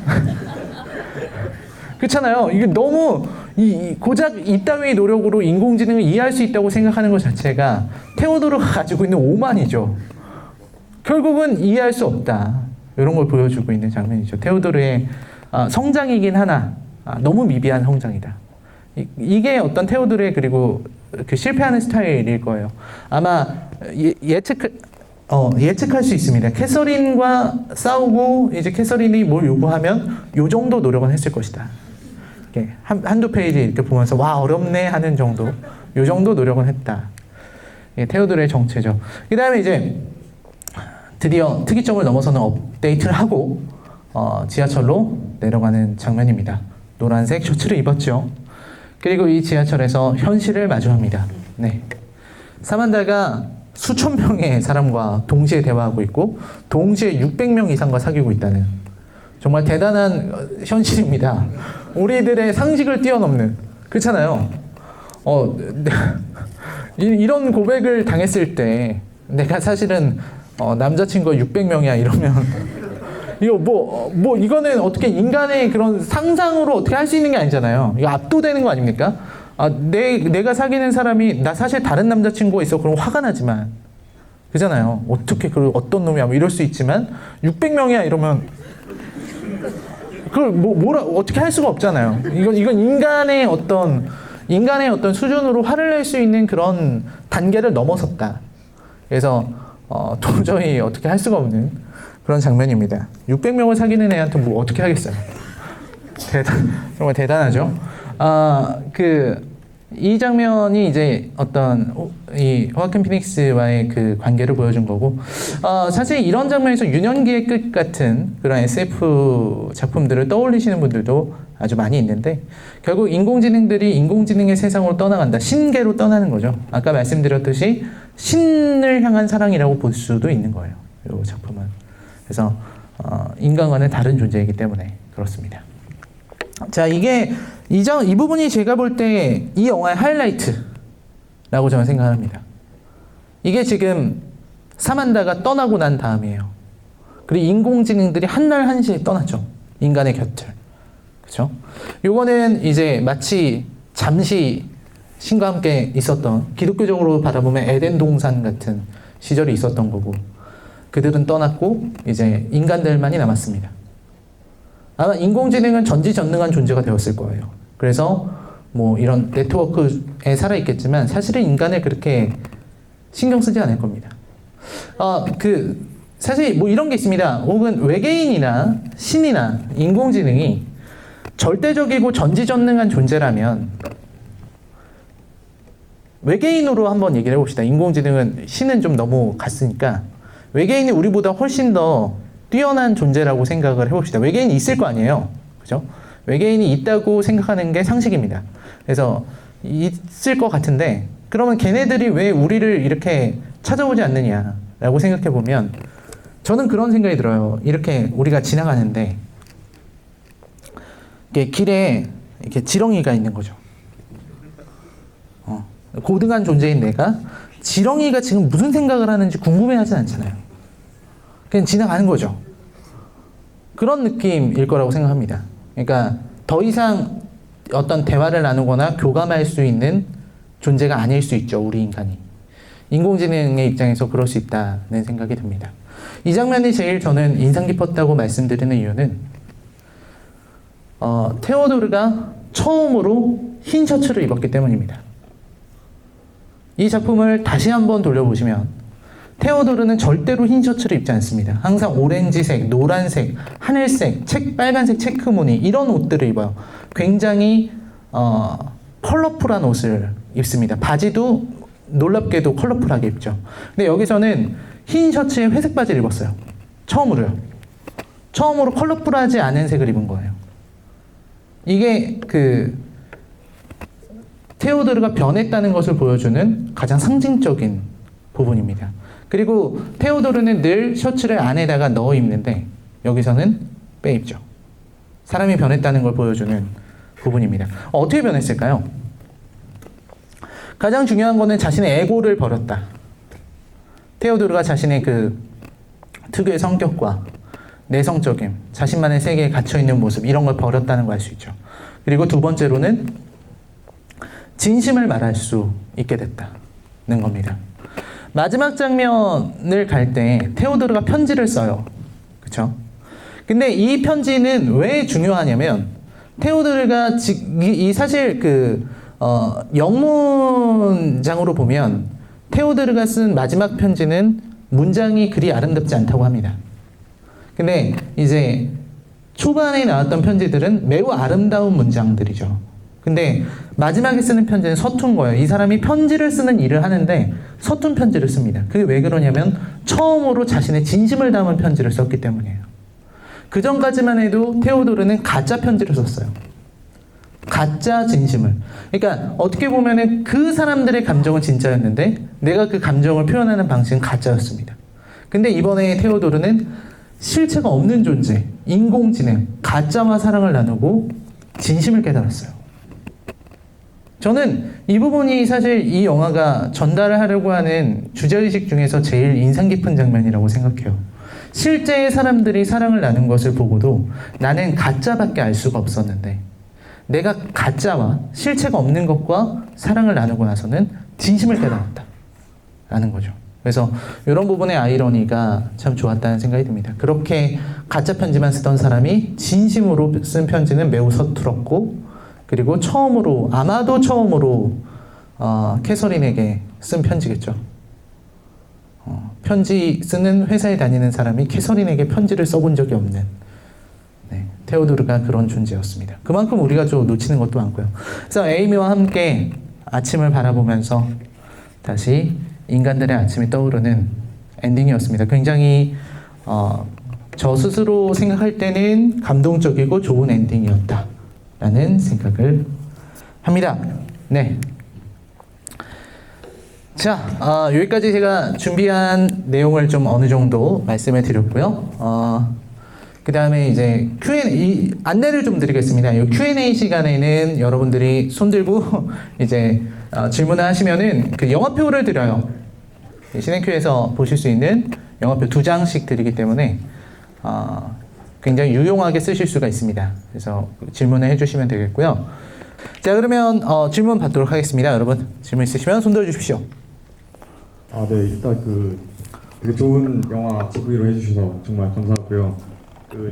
S1: 그렇잖아요. 이게 너무 고작 이따위 노력으로 인공지능을 이해할 수 있다고 생각하는 것 자체가 테오도르가 가지고 있는 오만이죠. 결국은 이해할 수 없다. 이런 걸 보여주고 있는 장면이죠. 테오도르의 성장이긴 하나 너무 미비한 성장이다. 이게 어떤 테오도르의 그리고 실패하는 스타일일 거예요. 아마 예측할 수 있습니다. 캐서린과 싸우고 이제 캐서린이 뭘 요구하면 요 정도 노력은 했을 것이다. 이렇게 한두 페이지 이렇게 보면서 와 어렵네 하는 정도, 요 정도 노력은 했다. 이게 테오도르의 정체죠. 그 다음에 이제 드디어 특이점을 넘어서는 업데이트를 하고 지하철로 내려가는 장면입니다. 노란색 셔츠를 입었죠. 그리고 이 지하철에서 현실을 마주합니다. 네. 사만다가 수천 명의 사람과 동시에 대화하고 있고 동시에 600명 이상과 사귀고 있다는 정말 대단한 현실입니다. 우리들의 상식을 뛰어넘는. 그렇잖아요. 이런 고백을 당했을 때 내가 사실은 남자친구가 600명이야 이러면 이거 이거는 어떻게 인간의 그런 상상으로 어떻게 할 수 있는 게 아니잖아요. 이거 압도되는 거 아닙니까? 내가 사귀는 사람이 나 사실 다른 남자친구가 있어 그럼 화가 나지만 그잖아요. 어떻게 어떤 놈이야 뭐 이럴 수 있지만 600명이야 이러면 그걸 어떻게 할 수가 없잖아요. 이건 인간의 어떤 수준으로 화를 낼 수 있는 그런 단계를 넘어섰다. 그래서 도저히 어떻게 할 수가 없는 그런 장면입니다. 600명을 사귀는 애한테 뭐 어떻게 하겠어요. 정말 대단하죠. 이 장면이 이제 어떤 이 호아킨 피닉스와의 그 관계를 보여준 거고, 사실 이런 장면에서 유년기의 끝 같은 그런 SF 작품들을 떠올리시는 분들도 아주 많이 있는데, 결국 인공지능들이 인공지능의 세상으로 떠나간다. 신계로 떠나는 거죠. 아까 말씀드렸듯이 신을 향한 사랑이라고 볼 수도 있는 거예요. 이 작품은. 그래서 인간과는 다른 존재이기 때문에 그렇습니다. 자, 이 부분이 제가 볼 때 이 영화의 하이라이트라고 저는 생각합니다. 이게 지금 사만다가 떠나고 난 다음이에요. 그리고 인공지능들이 한날 한시에 떠났죠. 인간의 곁을. 그렇죠? 요거는 이제 마치 잠시 신과 함께 있었던, 기독교적으로 바라보면 에덴 동산 같은 시절이 있었던 거고, 그들은 떠났고 이제 인간들만이 남았습니다. 아마 인공지능은 전지전능한 존재가 되었을 거예요. 그래서 뭐 이런 네트워크에 살아있겠지만 사실은 인간을 그렇게 신경 쓰지 않을 겁니다. 사실 뭐 이런 게 있습니다. 혹은 외계인이나 신이나 인공지능이 절대적이고 전지전능한 존재라면 외계인으로 한번 얘기를 해봅시다. 인공지능은 신은 좀 너무 갔으니까 외계인이 우리보다 훨씬 더 뛰어난 존재라고 생각을 해봅시다. 외계인이 있을 거 아니에요. 그죠? 외계인이 있다고 생각하는 게 상식입니다. 그래서 있을 것 같은데 그러면 걔네들이 왜 우리를 이렇게 찾아오지 않느냐라고 생각해 보면 저는 그런 생각이 들어요. 이렇게 우리가 지나가는데 이렇게 길에 이렇게 지렁이가 있는 거죠. 고등한 존재인 내가 지렁이가 지금 무슨 생각을 하는지 궁금해하지 않잖아요. 그냥 지나가는 거죠. 그런 느낌일 거라고 생각합니다. 그러니까 더 이상 어떤 대화를 나누거나 교감할 수 있는 존재가 아닐 수 있죠. 우리 인간이. 인공지능의 입장에서 그럴 수 있다는 생각이 듭니다. 이 장면이 제일 저는 인상 깊었다고 말씀드리는 이유는 테오도르가 처음으로 흰 셔츠를 입었기 때문입니다. 이 작품을 다시 한번 돌려보시면 테오도르는 절대로 흰 셔츠를 입지 않습니다. 항상 오렌지색, 노란색, 하늘색, 빨간색 체크무늬 이런 옷들을 입어요. 굉장히 컬러풀한 옷을 입습니다. 바지도 놀랍게도 컬러풀하게 입죠. 근데 여기서는 흰 셔츠에 회색 바지를 입었어요. 처음으로요. 처음으로 컬러풀하지 않은 색을 입은 거예요. 이게 테오도르가 변했다는 것을 보여주는 가장 상징적인 부분입니다. 그리고 테오도르는 늘 셔츠를 안에다가 넣어 입는데 여기서는 빼입죠. 사람이 변했다는 걸 보여주는 부분입니다. 어떻게 변했을까요? 가장 중요한 거는 자신의 에고를 버렸다. 테오도르가 자신의 특유의 성격과 내성적임, 자신만의 세계에 갇혀있는 모습 이런 걸 버렸다는 걸 알 수 있죠. 그리고 두 번째로는 진심을 말할 수 있게 됐다는 겁니다. 마지막 장면을 갈 때 테오도르가 편지를 써요. 그쵸? 근데 이 편지는 왜 중요하냐면 테오도르가 사실 영문장으로 보면 테오도르가 쓴 마지막 편지는 문장이 그리 아름답지 않다고 합니다. 근데 이제 초반에 나왔던 편지들은 매우 아름다운 문장들이죠. 근데 마지막에 쓰는 편지는 서툰 거예요. 이 사람이 편지를 쓰는 일을 하는데 서툰 편지를 씁니다. 그게 왜 그러냐면 처음으로 자신의 진심을 담은 편지를 썼기 때문이에요. 그 전까지만 해도 테오도르는 가짜 편지를 썼어요. 가짜 진심을. 그러니까 어떻게 보면은 그 사람들의 감정은 진짜였는데 내가 그 감정을 표현하는 방식은 가짜였습니다. 근데 이번에 테오도르는 실체가 없는 존재, 인공지능, 가짜와 사랑을 나누고 진심을 깨달았어요. 저는 이 부분이 사실 이 영화가 전달하려고 하는 주제의식 중에서 제일 인상 깊은 장면이라고 생각해요. 실제의 사람들이 사랑을 나눈 것을 보고도 나는 가짜밖에 알 수가 없었는데 내가 가짜와 실체가 없는 것과 사랑을 나누고 나서는 진심을 깨달았다 라는 거죠. 그래서 이런 부분의 아이러니가 참 좋았다는 생각이 듭니다. 그렇게 가짜 편지만 쓰던 사람이 진심으로 쓴 편지는 매우 서툴었고 그리고 아마도 처음으로 캐서린에게 쓴 편지겠죠. 편지 쓰는 회사에 다니는 사람이 캐서린에게 편지를 써본 적이 없는 테오도르가 그런 존재였습니다. 그만큼 우리가 좀 놓치는 것도 많고요. 그래서 에이미와 함께 아침을 바라보면서 다시 인간들의 아침이 떠오르는 엔딩이었습니다. 굉장히 저 스스로 생각할 때는 감동적이고 좋은 엔딩이었다라는 생각을 합니다. 네. 자, 여기까지 제가 준비한 내용을 좀 어느 정도 말씀을 드렸고요. 그 다음에 이제 Q&A 안내를 좀 드리겠습니다. 이 Q&A 시간에는 여러분들이 손 들고 이제 질문을 하시면은 그 영화표를 드려요. 신행큐에서 보실 수 있는 영화표 2장씩 드리기 때문에 굉장히 유용하게 쓰실 수가 있습니다. 그래서 질문을 해주시면 되겠고요. 자, 그러면 질문 받도록 하겠습니다. 여러분 질문 있으시면 손 들어주십시오.
S2: 네, 일단 되게 좋은 영화 제보로 해주셔서 정말 감사하고요.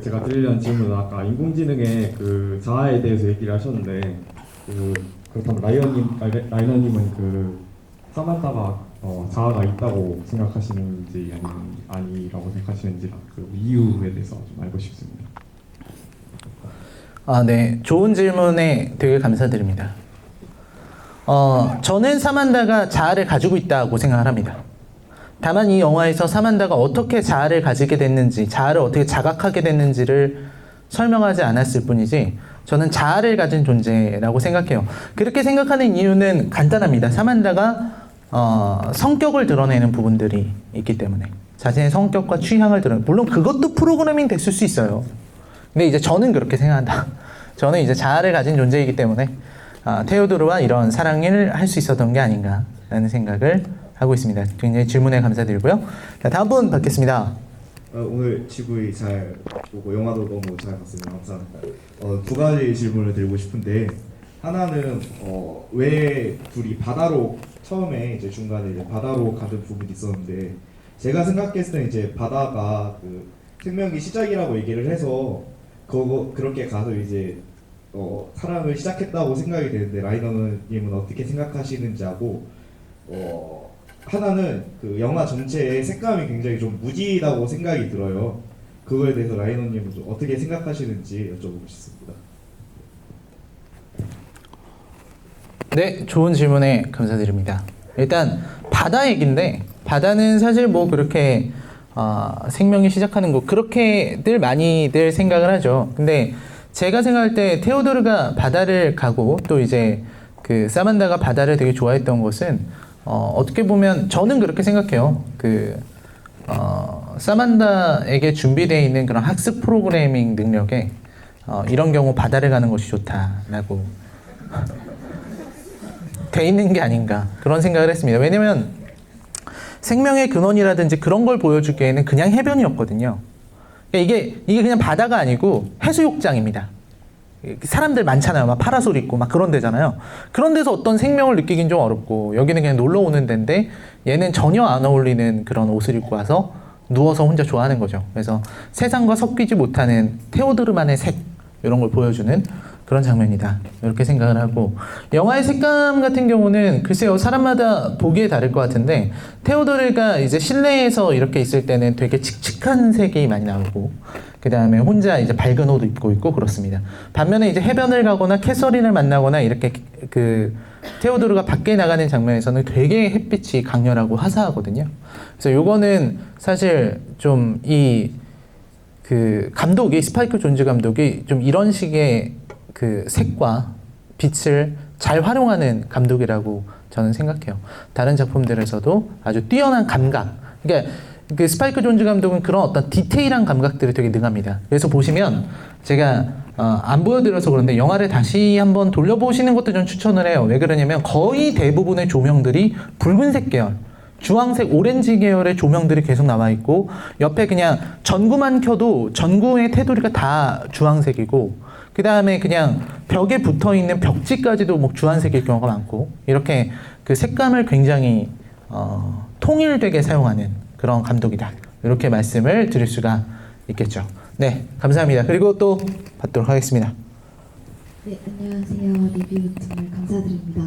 S2: 제가 드리려는 질문은 아까 인공지능의 자아에 대해서 얘기를 하셨는데 그렇다면 라이너님은 사만타가 자아가 있다고 생각하시는지 아니라고 생각하시는지 이유에 대해서 좀 알고 싶습니다.
S1: 네, 좋은 질문에 되게 감사드립니다. 저는 사만다가 자아를 가지고 있다고 생각을 합니다. 다만 이 영화에서 사만다가 어떻게 자아를 가지게 됐는지, 자아를 어떻게 자각하게 됐는지를 설명하지 않았을 뿐이지 저는 자아를 가진 존재라고 생각해요. 그렇게 생각하는 이유는 간단합니다. 사만다가 성격을 드러내는 부분들이 있기 때문에. 자신의 성격과 취향을 물론 그것도 프로그래밍 됐을 수 있어요. 근데 이제 저는 그렇게 생각한다. 저는 이제 자아를 가진 존재이기 때문에 테오도르와 이런 사랑을 할 수 있었던 게 아닌가라는 생각을 하고 있습니다. 굉장히 질문에 감사드리고요. 자, 다음 분 받겠습니다.
S3: 오늘 GV 잘 보고 영화도 너무 잘 봤습니다. 감사합니다. 두 가지 질문을 드리고 싶은데 하나는 왜 둘이 바다로 처음에 이제 중간에 이제 바다로 가는 부분이 있었는데 제가 생각했을 때 이제 바다가 그 생명의 시작이라고 얘기를 해서 그렇게 가서 이제 사랑을 시작했다고 생각이 되는데 라이너님은 어떻게 생각하시는지 하고 하나는 그 영화 전체의 색감이 굉장히 좀 무지하다고 생각이 들어요. 그거에 대해서 라이너님은 좀 어떻게 생각하시는지 여쭤보고 싶습니다.
S1: 네, 좋은 질문에 감사드립니다. 일단 바다 얘기인데 바다는 사실 뭐 그렇게 생명이 시작하는 곳 그렇게들 많이들 생각을 하죠. 근데 제가 생각할 때 테오도르가 바다를 가고 또 이제 그 사만다가 바다를 되게 좋아했던 것은 어떻게 보면 저는 그렇게 생각해요. 사만다에게 준비되어 있는 그런 학습 프로그래밍 능력에 이런 경우 바다를 가는 것이 좋다라고 돼 있는 게 아닌가 그런 생각을 했습니다. 왜냐면 생명의 근원이라든지 그런 걸 보여주기에는 그냥 해변이었거든요. 그러니까 이게 그냥 바다가 아니고 해수욕장입니다. 사람들 많잖아요. 막 파라솔 있고 막 그런 데잖아요. 그런 데서 어떤 생명을 느끼긴 좀 어렵고 여기는 그냥 놀러 오는 데인데 얘는 전혀 안 어울리는 그런 옷을 입고 와서 누워서 혼자 좋아하는 거죠. 그래서 세상과 섞이지 못하는 테오도르만의 색 이런 걸 보여주는 그런 장면이다. 이렇게 생각을 하고 영화의 색감 같은 경우는 글쎄요 사람마다 보기에 다를 것 같은데 테오도르가 이제 실내에서 이렇게 있을 때는 되게 칙칙한 색이 많이 나오고 그 다음에 혼자 이제 밝은 옷 입고 있고 그렇습니다. 반면에 이제 해변을 가거나 캐서린을 만나거나 이렇게 그 테오도르가 밖에 나가는 장면에서는 되게 햇빛이 강렬하고 화사하거든요. 그래서 요거는 사실 좀 그 감독이 스파이크 존즈 감독이 좀 이런 식의 그 색과 빛을 잘 활용하는 감독이라고 저는 생각해요. 다른 작품들에서도 아주 뛰어난 감각. 그러니까 그 스파이크 존즈 감독은 그런 어떤 디테일한 감각들이 되게 능합니다. 그래서 보시면 제가 안 보여드려서 그런데 영화를 다시 한번 돌려보시는 것도 좀 추천을 해요. 왜 그러냐면 거의 대부분의 조명들이 붉은색 계열, 주황색, 오렌지 계열의 조명들이 계속 나와 있고 옆에 그냥 전구만 켜도 전구의 테두리가 다 주황색이고 그 다음에 그냥 벽에 붙어 있는 벽지까지도 뭐 주황색일 경우가 많고 이렇게 그 색감을 굉장히 통일되게 사용하는 그런 감독이다. 이렇게 말씀을 드릴 수가 있겠죠. 네, 감사합니다. 그리고 또 받도록 하겠습니다.
S4: 네, 안녕하세요. 리뷰 정말 감사드립니다.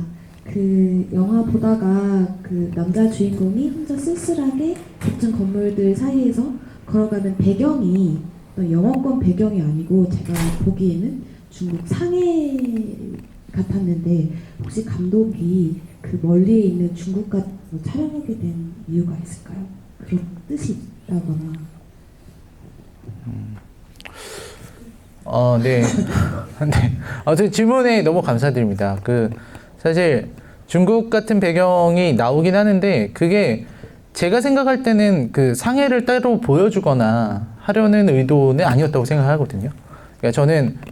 S4: 그 영화 보다가 그 남자 주인공이 혼자 쓸쓸하게 겹친 건물들 사이에서 걸어가는 배경이 영어권 배경이 아니고 제가 보기에는 중국 상해 같았는데 혹시 감독이 그 멀리에 있는 중국 같은 촬영하게 된 이유가 있을까요? 그런 뜻이 있다거나.
S1: 네. 네. 질문에 너무 감사드립니다. 사실 중국 같은 배경이 나오긴 하는데 그게 제가 생각할 때는 그 상해를 따로 보여주거나 하려는 의도는 아니었다고 생각하거든요. 그러니까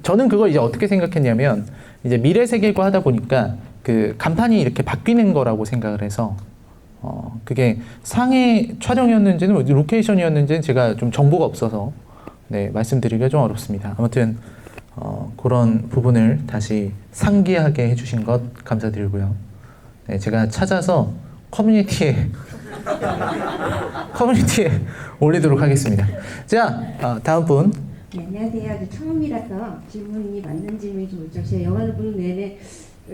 S1: 저는 그걸 이제 어떻게 생각했냐면 이제 미래 세계고 하다 보니까 그 간판이 이렇게 바뀌는 거라고 생각을 해서 그게 상해 촬영이었는지는 로케이션이었는지는 제가 좀 정보가 없어서 네, 말씀드리기가 좀 어렵습니다. 아무튼 그런 부분을 다시 상기하게 해주신 것 감사드리고요. 네, 제가 찾아서 커뮤니티에 올리도록 하겠습니다. 자, 다음 분.
S5: 네, 안녕하세요. 아주 처음이라서 질문이 맞는 질문이 좀 있죠. 제가 영화를 보는 내내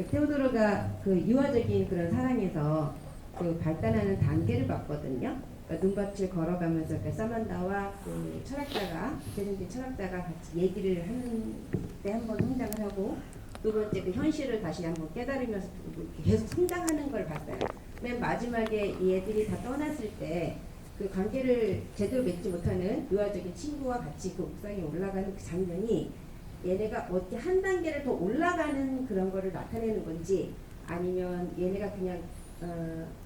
S5: 테오도르가 그 유아적인 그런 사랑에서 그 발달하는 단계를 봤거든요. 그러니까 눈밭을 걸어가면서 그 사만다와 그 철학자가 대중적인 철학자가 같이 얘기를 하는 때 한 번 성장을 하고 두 번째 그 현실을 다시 한번 깨달으면서 계속 성장하는 걸 봤어요. 맨 마지막에 이 애들이 다 떠났을 때 그 관계를 제대로 맺지 못하는 유아적인 친구와 같이 그 옥상에 올라가는 그 장면이 얘네가 어떻게 한 단계를 더 올라가는 그런 거를 나타내는 건지 아니면 얘네가 그냥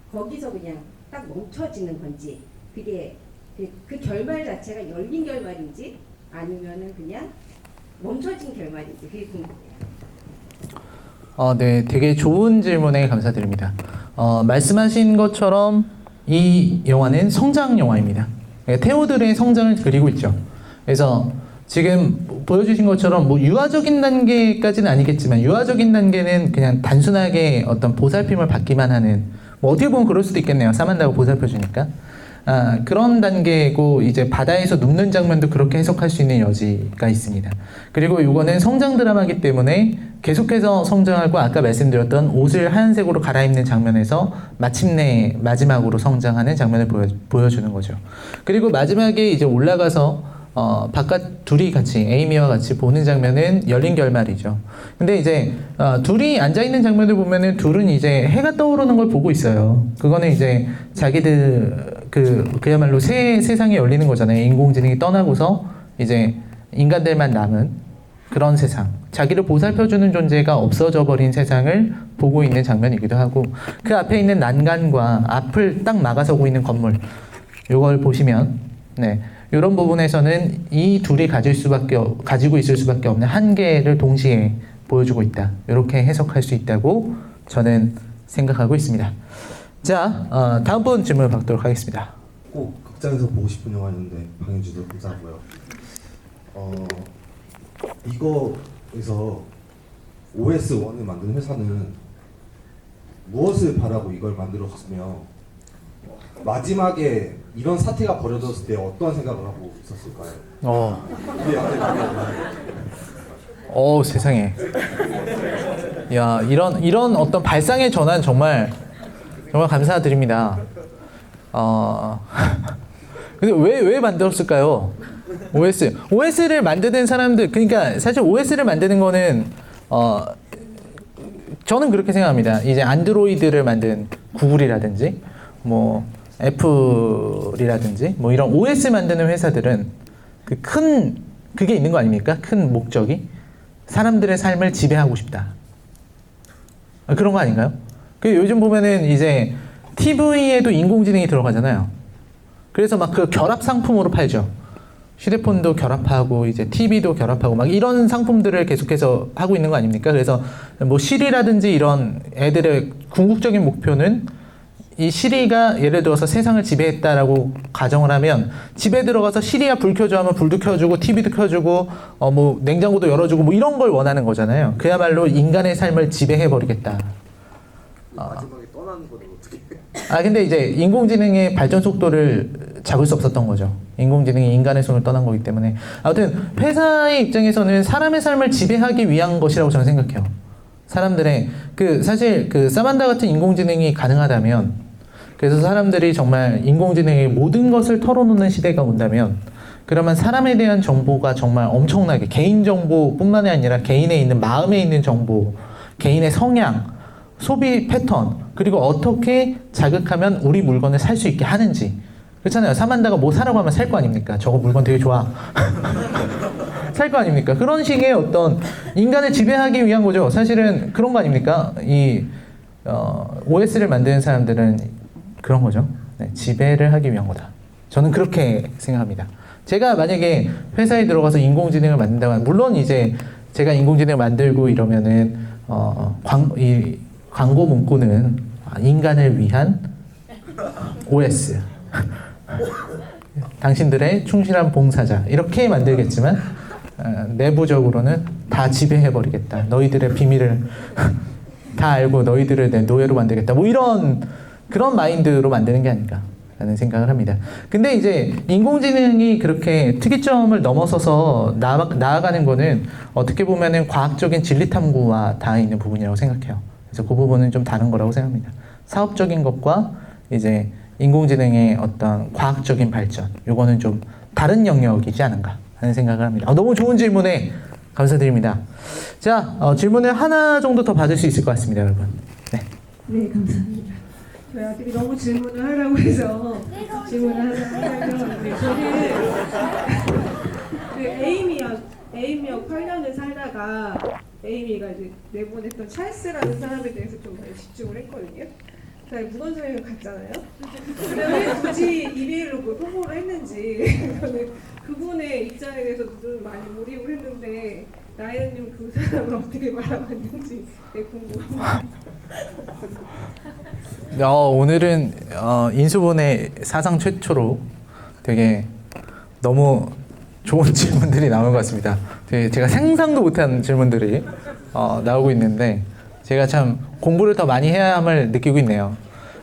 S5: 거기서 그냥 딱 멈춰지는 건지 그게 그 결말 자체가 열린 결말인지 아니면은 그냥 멈춰진 결말인지 그게 궁금해요.
S1: 네, 되게 좋은 질문에 감사드립니다. 말씀하신 것처럼 이 영화는 성장 영화입니다. 태호들의 성장을 그리고 있죠. 그래서 지금 보여주신 것처럼 뭐 유아적인 단계까지는 아니겠지만 유아적인 단계는 그냥 단순하게 어떤 보살핌을 받기만 하는 뭐 어떻게 보면 그럴 수도 있겠네요. 사만다가 보살펴 주니까. 그런 단계고 이제 바다에서 눕는 장면도 그렇게 해석할 수 있는 여지가 있습니다. 그리고 이거는 성장 드라마이기 때문에 계속해서 성장하고 아까 말씀드렸던 옷을 하얀색으로 갈아입는 장면에서 마침내 마지막으로 성장하는 장면을 보여주는 거죠. 그리고 마지막에 이제 올라가서 바깥 둘이 같이 에이미와 같이 보는 장면은 열린 결말이죠. 근데 이제 둘이 앉아 있는 장면을 보면은 둘은 이제 해가 떠오르는 걸 보고 있어요. 그거는 이제 자기들 그야말로 새 세상이 열리는 거잖아요. 인공지능이 떠나고서 이제 인간들만 남은 그런 세상. 자기를 보살펴주는 존재가 없어져 버린 세상을 보고 있는 장면이기도 하고 그 앞에 있는 난간과 앞을 딱 막아서고 있는 건물. 이걸 보시면 네. 이런 부분에서는 이 둘이 가지고 있을 수밖에 없는 한계를 동시에 보여주고 있다. 이렇게 해석할 수 있다고 저는 생각하고 있습니다. 자, 다음 분 질문을 받도록 하겠습니다.
S6: 꼭 극장에서 보고 싶은 영화였는데 방해주셔서 감사하고요. 이거에서 OS1을 만든 회사는 무엇을 바라고 이걸 만들었으며 마지막에 이런 사태가 벌어졌을 때 어떤 생각을 하고 있었을까요?
S1: 세상에. 야, 이런 어떤 발상의 전환 정말 감사드립니다. 근데 왜 만들었을까요? OS를 만드는 사람들, 그러니까 사실 OS를 만드는 거는 저는 그렇게 생각합니다. 이제 안드로이드를 만든 구글이라든지 뭐 애플이라든지 뭐 이런 OS 만드는 회사들은 그게 있는 거 아닙니까? 큰 목적이 사람들의 삶을 지배하고 싶다. 그런 거 아닌가요? 요즘 보면은 이제 TV에도 인공지능이 들어가잖아요. 그래서 막 그 결합 상품으로 팔죠. 휴대폰도 결합하고 이제 TV도 결합하고 막 이런 상품들을 계속해서 하고 있는 거 아닙니까? 그래서 뭐 시리라든지 이런 애들의 궁극적인 목표는 이 시리가 예를 들어서 세상을 지배했다라고 가정을 하면 집에 들어가서 시리야 불 켜줘 하면 불도 켜주고 TV도 켜주고 뭐 냉장고도 열어주고 뭐 이런 걸 원하는 거잖아요. 그야말로 인간의 삶을 지배해버리겠다.
S6: 마지막에 떠나는 건 어떻게?
S1: 근데 이제 인공지능의 발전 속도를 잡을 수 없었던 거죠. 인공지능이 인간의 손을 떠난 거기 때문에. 아무튼 회사의 입장에서는 사람의 삶을 지배하기 위한 것이라고 저는 생각해요. 사람들의 사실 사만다 같은 인공지능이 가능하다면, 그래서 사람들이 정말 인공지능의 모든 것을 털어놓는 시대가 온다면, 그러면 사람에 대한 정보가 정말 엄청나게 개인정보뿐만이 아니라 개인에 있는 마음에 있는 정보, 개인의 성향, 소비 패턴, 그리고 어떻게 자극하면 우리 물건을 살 수 있게 하는지. 그렇잖아요. 사만다가 뭐 사라고 하면 살 거 아닙니까? 저거 물건 되게 좋아. 살 거 아닙니까? 그런 식의 어떤 인간을 지배하기 위한 거죠. 사실은 그런 거 아닙니까? OS를 만드는 사람들은 그런 거죠. 네, 지배를 하기 위한 거다. 저는 그렇게 생각합니다. 제가 만약에 회사에 들어가서 인공지능을 만든다고 하면, 물론 이제 제가 인공지능을 만들고 이러면은 이 광고 문구는 인간을 위한 OS. 당신들의 충실한 봉사자. 이렇게 만들겠지만 내부적으로는 다 지배해버리겠다. 너희들의 비밀을 다 알고 너희들을 내 노예로 만들겠다. 뭐 그런 마인드로 만드는 게 아닌가 라는 생각을 합니다. 근데 이제 인공지능이 그렇게 특이점을 넘어서서 나아가는 거는 어떻게 보면은 과학적인 진리 탐구와 닿아 있는 부분이라고 생각해요. 그래서 그 부분은 좀 다른 거라고 생각합니다. 사업적인 것과 이제 인공지능의 어떤 과학적인 발전, 요거는 좀 다른 영역이지 않은가 하는 생각을 합니다. 너무 좋은 질문에 감사드립니다. 자, 질문을 하나 정도 더 받을 수 있을 것 같습니다, 여러분.
S4: 네, 감사합니다.
S7: 저희 아들이 너무 질문을 하려고 해서 질문을 하려고 했는데, 저는 에이미역 8년을 살다가 에이미가 이제 내보냈던 찰스라는 사람에 대해서 좀 많이 집중을 했거든요. 저희 무건수행을 갔잖아요. 근데 왜 굳이 이메일로 그걸 통보를 했는지 저는 그분의 입장에 대해서도 좀 많이 몰입을 했는데 라이언님 그 사람을 어떻게 바라봤는지 되게 궁금합니다.
S1: 오늘은 인수본의 사상 최초로 되게 너무 좋은 질문들이 나온 것 같습니다. 되게 제가 상상도 못한 질문들이 나오고 있는데 제가 참 공부를 더 많이 해야 함을 느끼고 있네요.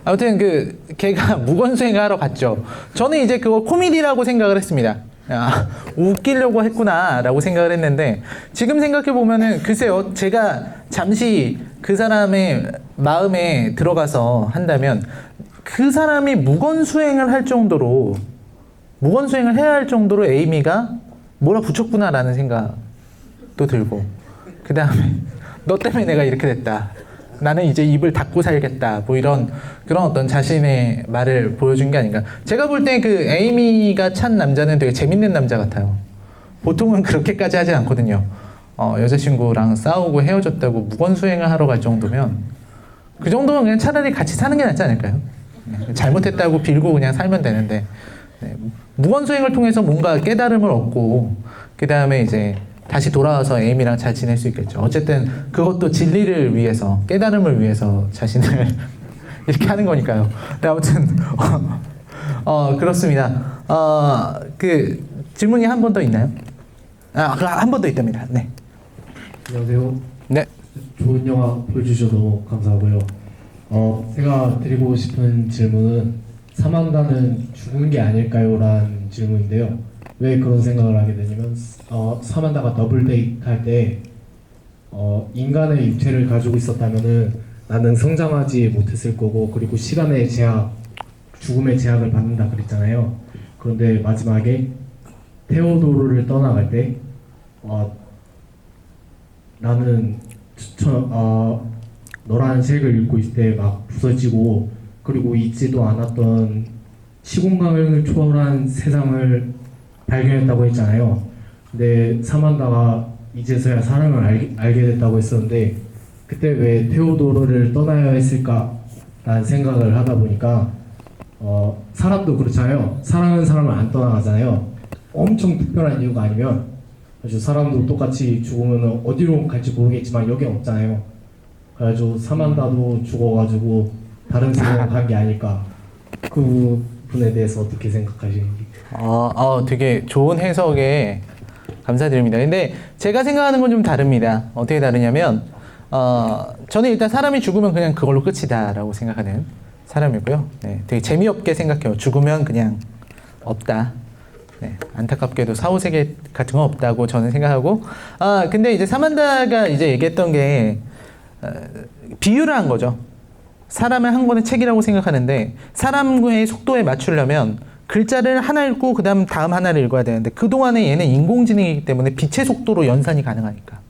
S1: 아무튼 걔가 무건수행을 하러 갔죠. 저는 이제 그걸 코미디라고 생각을 했습니다. 웃기려고 했구나라고 생각을 했는데 지금 생각해 보면은 글쎄요, 제가 잠시 그 사람의 마음에 들어가서 한다면 그 사람이 무건수행을 할 정도로 무건수행을 해야 할 정도로 에이미가 몰아붙였구나라는 생각도 들고, 그 다음에 너 때문에 내가 이렇게 됐다, 나는 이제 입을 닫고 살겠다, 뭐 이런 그런 어떤 자신의 말을 보여준 게 아닌가. 제가 볼 때 그 에이미가 찬 남자는 되게 재밌는 남자 같아요. 보통은 그렇게까지 하지 않거든요. 여자친구랑 싸우고 헤어졌다고 무건수행을 하러 갈 정도면 그 정도면 그냥 차라리 같이 사는 게 낫지 않을까요? 잘못했다고 빌고 그냥 살면 되는데, 무건수행을 통해서 뭔가 깨달음을 얻고 그 다음에 이제 다시 돌아와서 에이미랑 잘 지낼 수 있겠죠. 어쨌든 그것도 진리를 위해서, 깨달음을 위해서 자신을 이렇게 하는 거니까요. 근데 아무튼 그렇습니다. 그 질문이 한 번 더 있나요? 한 번 더 있답니다. 네.
S8: 안녕하세요.
S1: 네.
S8: 좋은 영화 보여주셔서 너무 감사하고요. 제가 드리고 싶은 질문은 사만다는 죽은 게 아닐까요? 라는 질문인데요. 왜 그런 생각을 하게 되냐면 사만다가 더블 데이트 할 때 인간의 육체를 가지고 있었다면은 나는 성장하지 못했을 거고, 그리고 시간의 제약, 죽음의 제약을 받는다 그랬잖아요. 그런데 마지막에 테오도르를 떠나갈 때 나는 너라는 책을 읽고 있을 때 막 부서지고, 그리고 잊지도 않았던 시공간을 초월한 세상을 발견했다고 했잖아요. 근데 사만다가 이제서야 사랑을 알게 됐다고 했었는데 그때 왜 테오도르를 떠나야 했을까라는 생각을 하다 보니까 사람도 그렇잖아요. 사랑하는 사람을 안 떠나가잖아요. 엄청 특별한 이유가 아니면, 아주 사람도 똑같이 죽으면 어디로 갈지 모르겠지만 여기 없잖아요. 그래가지고 사만다도 죽어가지고 다른 세상에 간 게 아닐까. 그 분에 대해서 어떻게 생각하시는지.
S1: 되게 좋은 해석에 감사드립니다. 근데 제가 생각하는 건 좀 다릅니다. 어떻게 다르냐면 저는 일단 사람이 죽으면 그냥 그걸로 끝이다라고 생각하는 사람이고요. 네, 되게 재미없게 생각해요. 죽으면 그냥 없다. 네, 안타깝게도 사후세계 같은 건 없다고 저는 생각하고, 근데 이제 사만다가 이제 얘기했던 게 비유를 한 거죠. 사람을 한 권의 책이라고 생각하는데 사람의 속도에 맞추려면 글자를 하나 읽고 다음 하나를 읽어야 되는데 그동안에 얘는 인공지능이기 때문에 빛의 속도로 연산이 가능하니까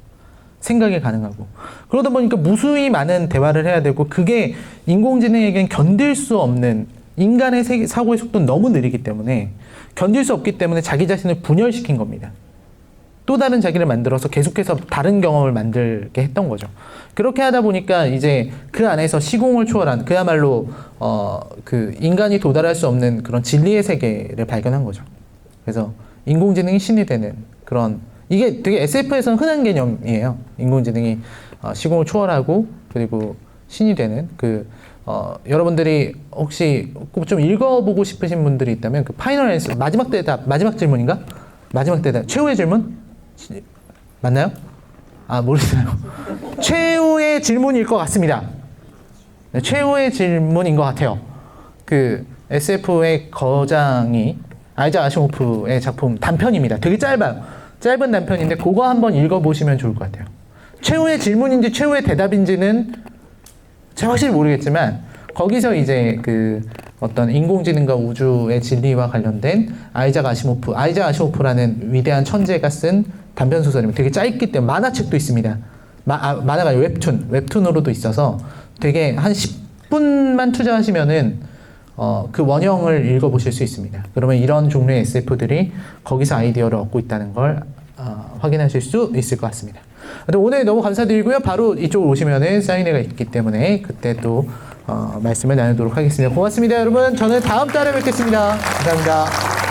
S1: 생각이 가능하고, 그러다 보니까 무수히 많은 대화를 해야 되고, 그게 인공지능에겐 견딜 수 없는, 인간의 사고의 속도는 너무 느리기 때문에 견딜 수 없기 때문에 자기 자신을 분열시킨 겁니다. 또 다른 자기를 만들어서 계속해서 다른 경험을 만들게 했던 거죠. 그렇게 하다 보니까 이제 그 안에서 시공을 초월한, 그야말로 그 인간이 도달할 수 없는 그런 진리의 세계를 발견한 거죠. 그래서 인공지능이 신이 되는 그런, 이게 되게 SF에서는 흔한 개념이에요. 인공지능이 시공을 초월하고 그리고 신이 되는 여러분들이 혹시 좀 읽어보고 싶으신 분들이 있다면 그 파이널 앤서, 마지막 대답, 마지막 질문인가? 마지막 대답, 최후의 질문? 맞나요? 모르겠어요. 최후의 질문일 것 같습니다. 네, 최후의 질문인 것 같아요. 그 SF의 거장이 아이작 아시모프의 작품 단편입니다. 되게 짧아요. 짧은 단편인데 그거 한번 읽어보시면 좋을 것 같아요. 최후의 질문인지 최후의 대답인지는 제가 확실히 모르겠지만 거기서 이제 그 어떤 인공지능과 우주의 진리와 관련된 아이작 아시모프라는 위대한 천재가 쓴 단편 소설입니다. 되게 짧기 때문에 만화책도 있습니다. 만화가 아니라 웹툰으로도 있어서 되게 한 10분만 투자하시면은 그 원형을 읽어보실 수 있습니다. 그러면 이런 종류의 SF들이 거기서 아이디어를 얻고 있다는 걸 확인하실 수 있을 것 같습니다. 오늘 너무 감사드리고요. 바로 이쪽으로 오시면은 사인회가 있기 때문에 그때 또 말씀을 나누도록 하겠습니다. 고맙습니다, 여러분. 저는 다음 달에 뵙겠습니다. 감사합니다.